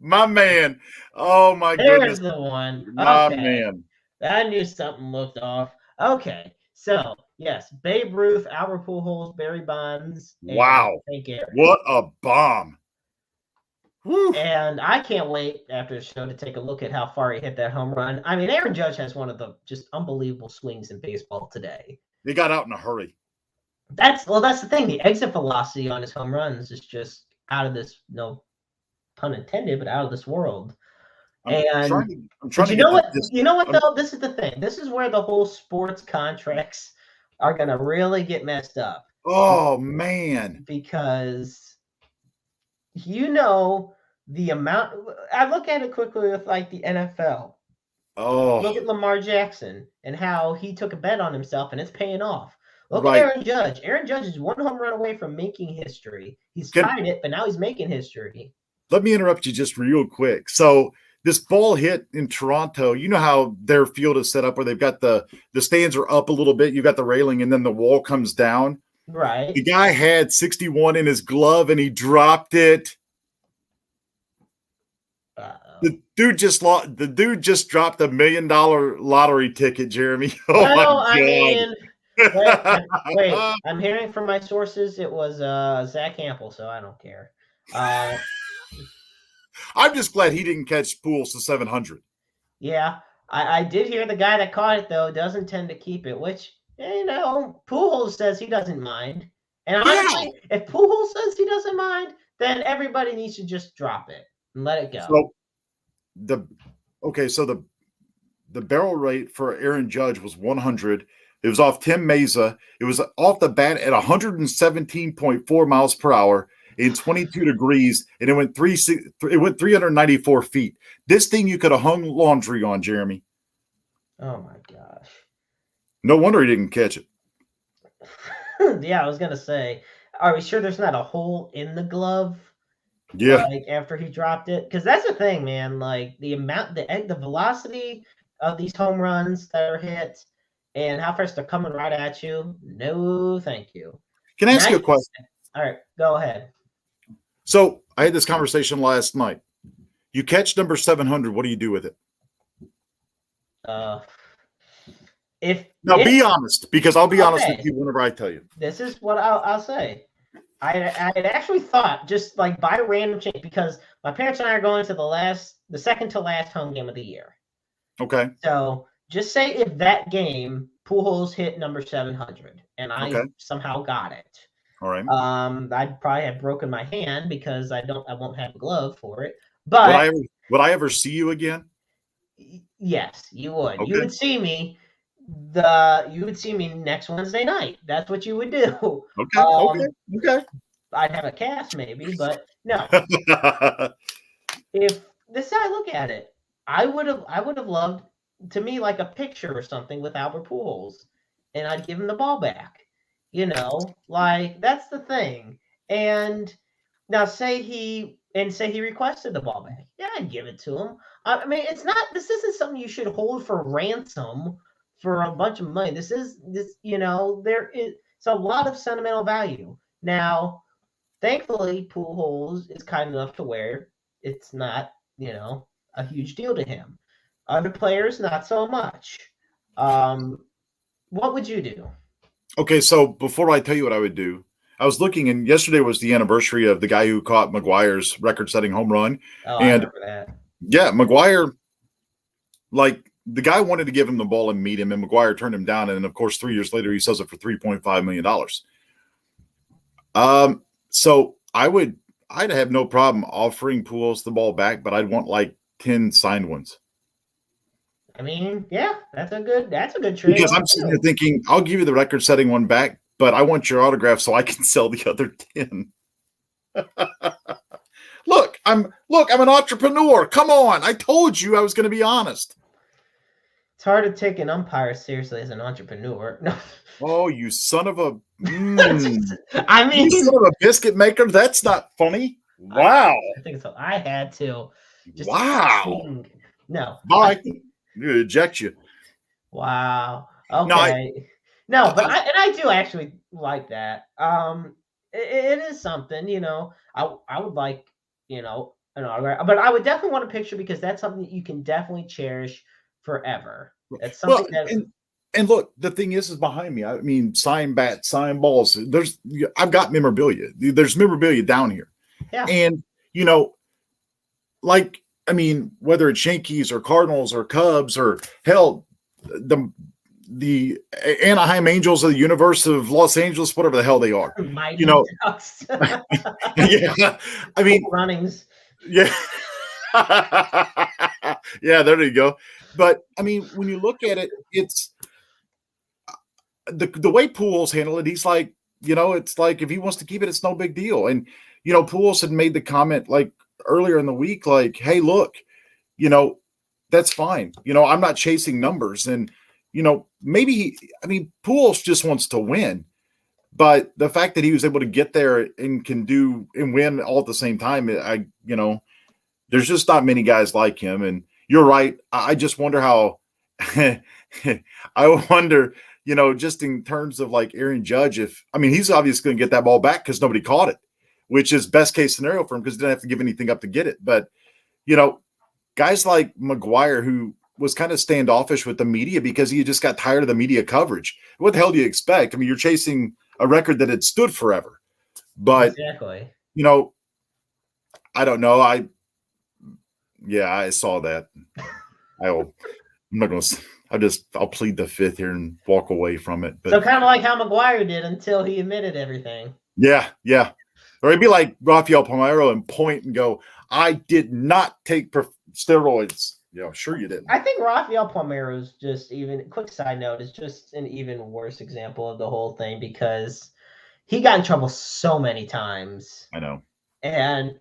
My man. Oh my There's goodness. the one. My Okay. man. I knew something looked off. Okay. So, yes, Babe Ruth, Albert Pujols, Barry Bonds. Wow. Hank Aaron. What a bomb. Woo. And I can't wait after the show to take a look at how far he hit that home run. I mean, Aaron Judge has one of the just unbelievable swings in baseball today. They got out in a hurry. That's the thing. The exit velocity on his home runs is just out of this, no pun intended, but out of this world. I'm trying to you know what? You know what though? This is the thing. This is where the whole sports contracts are gonna really get messed up. Oh man. Because you know the amount. I look at it quickly with like the NFL. Oh. Look at Lamar Jackson and how he took a bet on himself and it's paying off. Look Right. at Aaron Judge. Aaron Judge is one home run away from making history. He's tied it, but now he's making history. Let me interrupt you just real quick. So this ball hit in Toronto, you know how their field is set up where they've got the stands are up a little bit. You got the railing and then the wall comes down. Right. The guy had 61 in his glove and he dropped it. The dude just dropped $1 million lottery ticket, Jeremy. Oh my God. I mean, wait, I'm hearing from my sources it was Zach Campbell, so I don't care. I'm just glad he didn't catch Pujols to 700. Yeah, I did hear the guy that caught it, though, doesn't tend to keep it, which, you know, Pujols says he doesn't mind. And honestly, if Pujols says he doesn't mind, then everybody needs to just drop it and let it go. So the barrel rate for Aaron Judge was 100. It was off Tim Mesa. It was off the bat at 117.4 miles per hour in 22 degrees, and it went 394 feet. This thing you could have hung laundry on, Jeremy. Oh my gosh! No wonder he didn't catch it. Yeah, I was gonna say, are we sure there's not a hole in the glove? Yeah. Like after he dropped it, because that's the thing, man. Like the velocity of these home runs that are hit, and how fast they're coming right at you. No, thank you. Can I ask you a question? All right, go ahead. So I had this conversation last night. You catch number 700. What do you do with it? Be honest, because I'll be honest with you whenever I tell you. This is what I'll say. I had actually thought, just like by random chance, because my parents and I are going to the second to last home game of the year. Okay. So just say if that game Pujols hit number 700 and I somehow got it. All right. I'd probably have broken my hand because I won't have a glove for it. But would I ever see you again? Yes, you would. Okay. You would see me. You would see me next Wednesday night. That's what you would do. Okay. I'd have a cast maybe, but no. If this is how I look at it, I would have loved to me like a picture or something with Albert Pujols, and I'd give him the ball back. You know, like that's the thing. And now say he requested the ball back. Yeah, I'd give it to him. I mean, this isn't something you should hold for ransom for a bunch of money. There is a lot of sentimental value. Now, thankfully, Pujols is kind enough to where it's not, a huge deal to him. Other players, not so much. What would you do? Okay, so before I tell you what I would do, I was looking, and yesterday was the anniversary of the guy who caught McGuire's record-setting home run. Oh, I remember that. Yeah, McGuire, like, the guy wanted to give him the ball and meet him, and McGuire turned him down. And, of course, 3 years later, he sells it for $3.5 million. So I'd have no problem offering Pujols the ball back, but I'd want, like, 10 signed ones. I mean, yeah, that's a good trade. Because I'm sitting there thinking, I'll give you the record-setting one back, but I want your autograph so I can sell the other 10. Look, I'm an entrepreneur. Come on. I told you I was going to be honest. It's hard to take an umpire seriously as an entrepreneur. No. Oh, you son of a I mean, you son of a biscuit maker. That's not funny. Wow. I think so. I had to. Just wow. No. Bye. You eject you. Wow. Okay. But I do actually like that. It is something, I would like, an autograph, but I would definitely want a picture because that's something that you can definitely cherish forever. It's something and look, the thing is behind me. I mean, sign bats, sign balls. I've got memorabilia. There's memorabilia down here. Yeah. And, whether it's Yankees or Cardinals or Cubs or hell, the Anaheim Angels of the universe of Los Angeles, whatever the hell they are. Ducks. Yeah. I mean, runnings. Yeah. Yeah, there you go. But I mean, when you look at it, it's the way Pujols handle it. He's like, it's like if he wants to keep it, it's no big deal. And Pujols had made the comment like earlier in the week, like, hey, look, that's fine. I'm not chasing numbers. And maybe Pujols just wants to win. But the fact that he was able to get there and can do and win all at the same time, there's just not many guys like him. And you're right. I just wonder how I wonder, just in terms of like Aaron Judge, he's obviously going to get that ball back because nobody caught it, which is best case scenario for him because he didn't have to give anything up to get it. But, guys like McGuire, who was kind of standoffish with the media because he just got tired of the media coverage. What the hell do you expect? You're chasing a record that had stood forever. But, exactly. I don't know. I saw that. I'm not going to. I'll plead the fifth here and walk away from it. But, so kind of like how McGuire did until he admitted everything. Yeah. Or it'd be like Rafael Palmeiro and point and go, I did not take steroids. Yeah, sure you didn't. I think Rafael Palmeiro is just quick side note, is just an even worse example of the whole thing because he got in trouble so many times. I know. And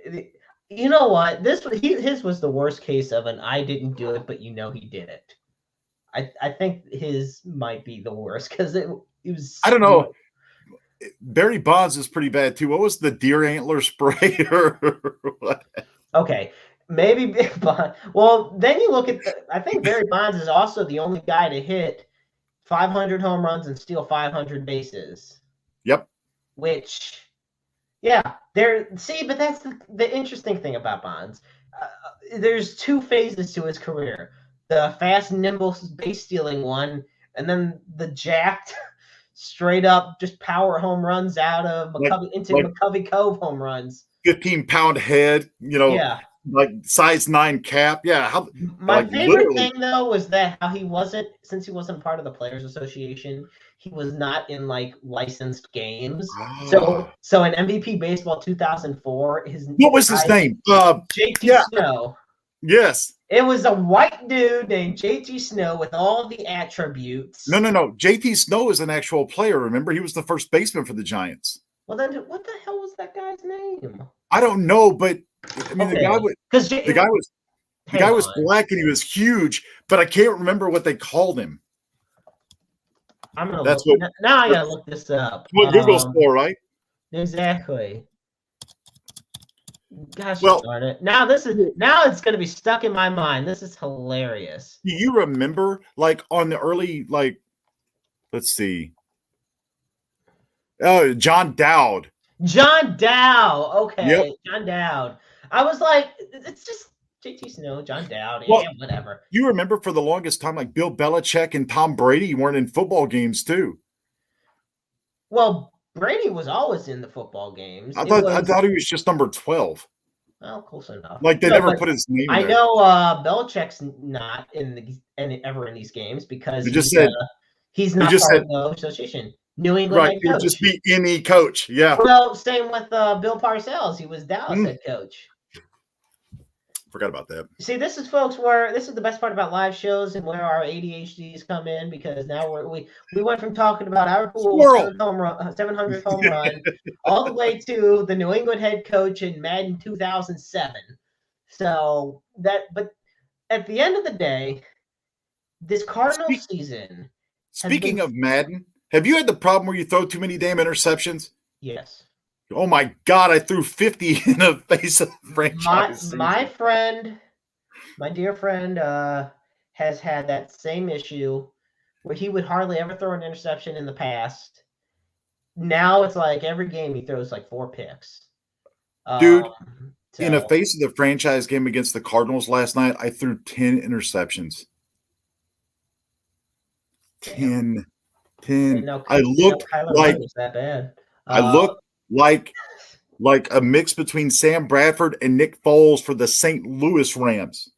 you know what? His was the worst case of an I didn't do it, but he did it. I think his might be the worst because it was. I don't know. Barry Bonds is pretty bad too. What was the deer antler spray or what? Okay, maybe Big Bonds. Well, then you look at. I think Barry Bonds is also the only guy to hit 500 home runs and steal 500 bases. Yep. Which, yeah, but that's the interesting thing about Bonds. There's two phases to his career. The fast, nimble base stealing one, and then the jacked, straight up just power home runs out of McCovey Cove home runs. 15-pound head, Yeah. Like size 9 cap. Yeah. My favorite thing though was that how since he wasn't part of the Players Association, he was not in like licensed games. Oh. So in MVP Baseball 2004, what was his name? JT Snow. Yes. It was a white dude named JT Snow with all the attributes. No. JT Snow is an actual player. Remember, he was the first baseman for the Giants. Well, then what the hell was that guy's name? I don't know, but the guy was black and he was huge, but I can't remember what they called him. Now I gotta look this up. What Google's for, right? Exactly. Gosh, darn it. Now it's going to be stuck in my mind. This is hilarious. Do you remember, like, on the early, like, let's see. Oh, John Dowd. Okay. Yep. John Dowd. I was like, it's just JT Snow, John Dowd, whatever. You remember for the longest time, like Bill Belichick and Tom Brady weren't in football games too. Well, Brady was always in the football games. I thought he was just number 12. Well, close enough. Like they never put his name. I know Belichick's not ever in these games because he's not part of the association. New England right? It would just be any coach. Yeah. Well, same with Bill Parcells. He was Dallas head coach. Forgot about that. See, this is folks where this is the best part about live shows and where our ADHDs come in, because now we went from talking about our cool 700th home run all the way to the New England head coach in Madden 2007. So but at the end of the day, this Cardinals season. Speaking of Madden, have you had the problem where you throw too many damn interceptions? Yes. Oh my God, I threw 50 in the face of the franchise. My dear friend, has had that same issue where he would hardly ever throw an interception in the past. Now it's like every game he throws like 4 picks. Dude, in a face of the franchise game against the Cardinals last night, I threw 10 interceptions. 10. I looked like that bad. I looked like a mix between Sam Bradford and Nick Foles for the St. Louis Rams.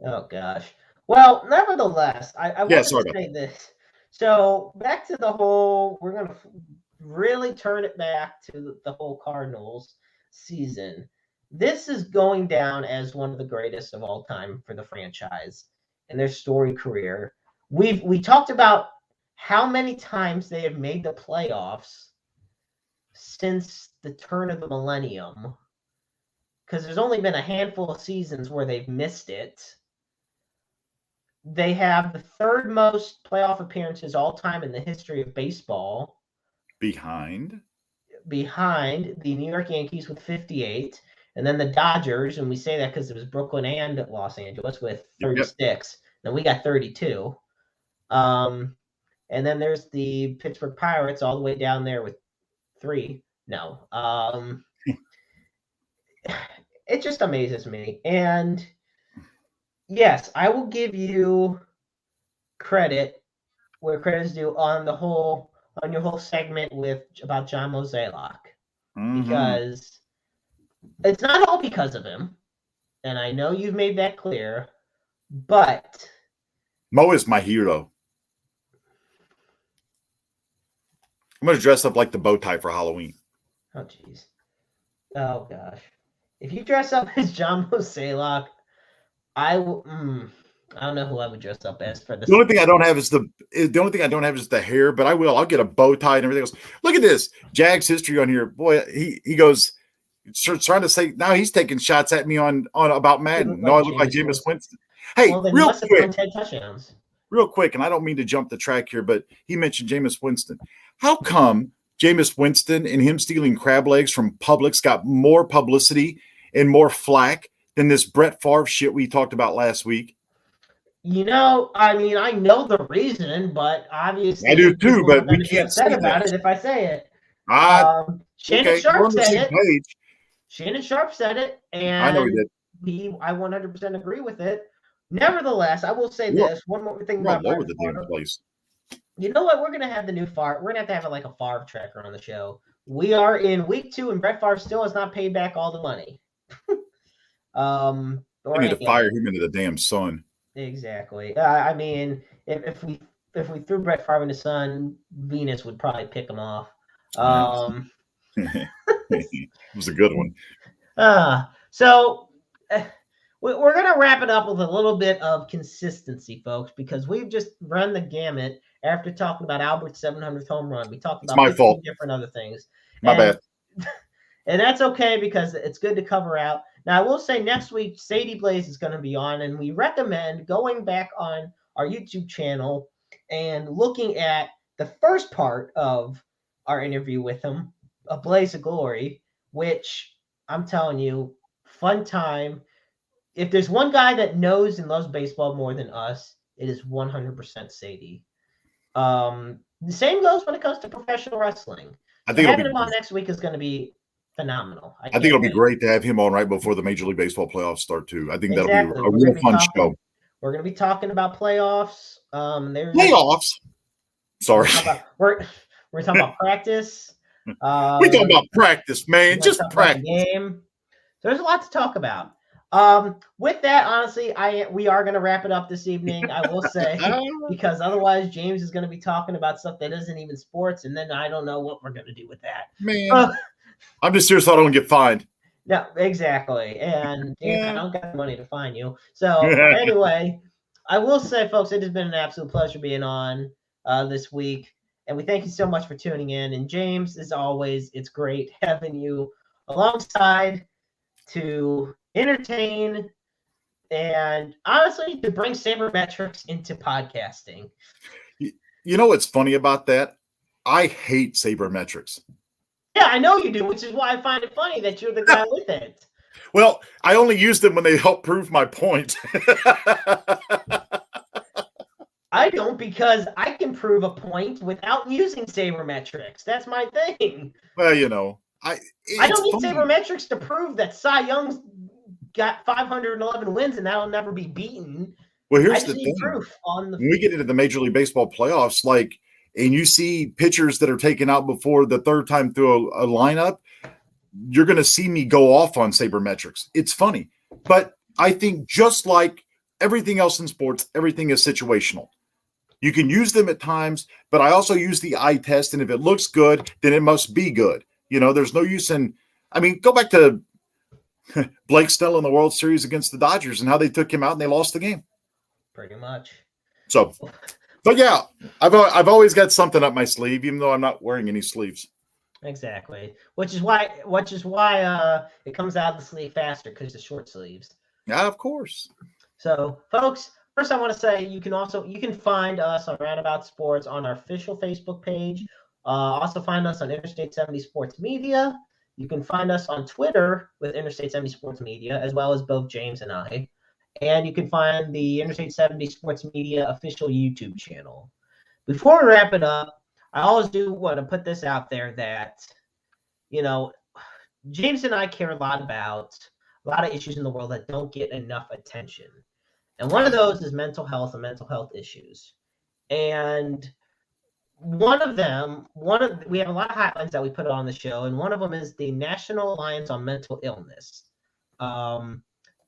Oh gosh. Well, nevertheless, I want to say this. So back to the whole, we're going to really turn it back to the whole Cardinals season. This is going down as one of the greatest of all time for the franchise and their storied career. We talked about how many times they have made the playoffs since the turn of the millennium, because there's only been a handful of seasons where they've missed it. They have the 3rd most playoff appearances all time in the history of baseball. Behind the New York Yankees with 58, and then the Dodgers, and we say that because it was Brooklyn and Los Angeles with 36. Yep. Then we got 32. And then there's the Pittsburgh Pirates all the way down there with 3. No. It just amazes me. And yes, I will give you credit where credit is due on your whole segment about John Mozeliak. Mm-hmm. Because it's not all because of him. And I know you've made that clear, but Mo is my hero. I'm going to dress up like the bow tie for Halloween. Oh, jeez. Oh, gosh. If you dress up as John Mozeliak, I will. I don't know who I would dress up as for this. The only thing I don't have is the hair, but I will. I'll get a bow tie and everything else. Look at this Jags history on here. Boy, he goes trying to say now he's taking shots at me on about Madden. No, I look like Jameis Winston. Hey, real quick. 10 touchdowns. Real quick, and I don't mean to jump the track here, but he mentioned Jameis Winston. How come Jameis Winston and him stealing crab legs from Publix got more publicity and more flack than this Brett Favre shit we talked about last week? I mean, I know the reason, but obviously I do too. But we can't say about it if I say it. Shannon Sharp said it. Shannon Sharp said it, and I know he did. I 100% agree with it. Nevertheless, I will say this one more thing about all over the damn place. You know what? We're gonna have the new Favre. We're gonna have like a Favre tracker on the show. We are in week 2, and Brett Favre still has not paid back all the money. We need to fire him into the damn sun. Exactly. I mean, if we threw Brett Favre in the sun, Venus would probably pick him off. It was a good one. So we're going to wrap it up with a little bit of consistency, folks, because we've just run the gamut after talking about Albert's 700th home run. We talked about 15 different other things. My bad. And that's okay because it's good to cover out. Now, I will say next week, Sadie Blaze is going to be on, and we recommend going back on our YouTube channel and looking at the first part of our interview with him, A Blaze of Glory, which I'm telling you, fun time. If there's one guy that knows and loves baseball more than us, it is 100% Sadie. The same goes when it comes to professional wrestling. I think having him on next week is going to be phenomenal. I think it'll be great to have him on right before the Major League Baseball playoffs start too. I think that'll be a real fun show. We're going to be talking about playoffs. Playoffs. Sorry. We're talking about practice. We're talking about practice, man. Just practice. Game. So there's a lot to talk about. With that, honestly, we are going to wrap it up this evening, I will say, because otherwise James is going to be talking about stuff that isn't even sports, and then I don't know what we're going to do with that. Man, I'm just here so I don't get fined. No, exactly. And I don't got the money to find you. So anyway, I will say, folks, it has been an absolute pleasure being on this week. And we thank you so much for tuning in. And James, as always, it's great having you alongside to entertain and honestly to bring sabermetrics into podcasting. You know what's funny about that? I hate sabermetrics. Yeah, I know you do, which is why I find it funny that you're the guy with it. Well, I only use them when they help prove my point. I don't, because I can prove a point without using sabermetrics. That's my thing. Well, you know, I don't need sabermetrics to prove that Cy Young's got 511 wins and that'll never be beaten. Well, here's the thing. Proof on the when we get into the Major League Baseball playoffs, and you see pitchers that are taken out before the third time through a lineup, you're going to see me go off on sabermetrics. It's funny. But I think just like everything else in sports, everything is situational. You can use them at times, but I also use the eye test. And if it looks good, then it must be good. You know, there's no use in, go back to Blake Snell in the World Series against the Dodgers and how they took him out and they lost the game. Pretty much. So, but yeah, I've always got something up my sleeve, even though I'm not wearing any sleeves. Exactly. Which is why it comes out of the sleeve faster, because the short sleeves. Yeah, of course. So, folks, first I want to say you can find us on Roundabout Sports on our official Facebook page. Also find us on Interstate 70 Sports Media. You can find us on Twitter with Interstate 70 Sports Media, as well as both James and I. And you can find the Interstate 70 Sports Media official YouTube channel. Before we wrap it up, I always do want to put this out there that, James and I care a lot about a lot of issues in the world that don't get enough attention. And one of those is mental health and mental health issues. And one of them, we have a lot of hotlines that we put on the show, and one of them is the National Alliance on Mental Illness.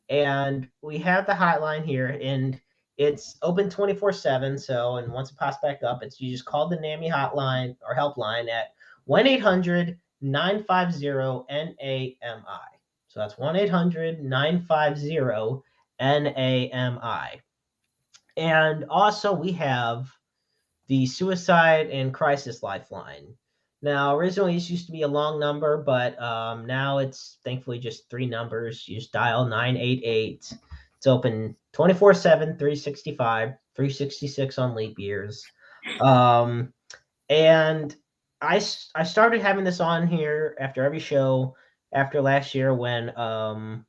And we have the hotline here, and it's open 24/7. So, and once it pops back up, you just call the NAMI hotline or helpline at 1-800-950-NAMI. So that's 1-800-950-NAMI. And also we have the Suicide and Crisis Lifeline. Now, originally this used to be a long number, but now it's thankfully just 3 numbers. You just dial 988. It's open 24/7, 365, 366 on leap years. And I started having this on here after every show after last year when a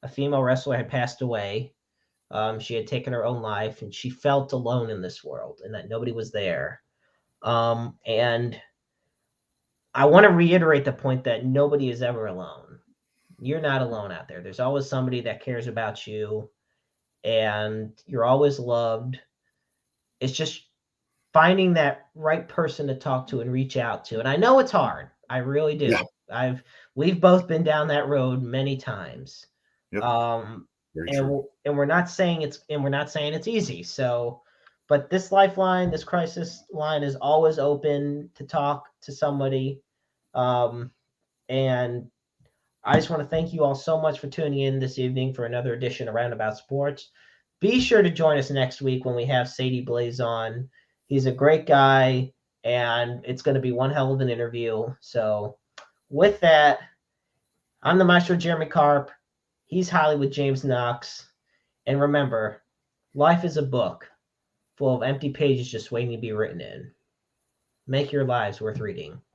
female wrestler had passed away. She had taken her own life, and she felt alone in this world and that nobody was there. And I want to reiterate the point that nobody is ever alone. You're not alone out there. There's always somebody that cares about you, and you're always loved. It's just finding that right person to talk to and reach out to. And I know it's hard. I really do. Yeah. We've both been down that road many times. Yep. And we're not saying it's easy. So, but this lifeline, this crisis line is always open to talk to somebody. And I just want to thank you all so much for tuning in this evening for another edition of Roundabout Sports. Be sure to join us next week when we have Sadie Blaze on. He's a great guy, and it's going to be one hell of an interview. So with that, I'm the Maestro Jeremy Karp. He's Hollywood James Knox. And remember, life is a book full of empty pages just waiting to be written in. Make your lives worth reading.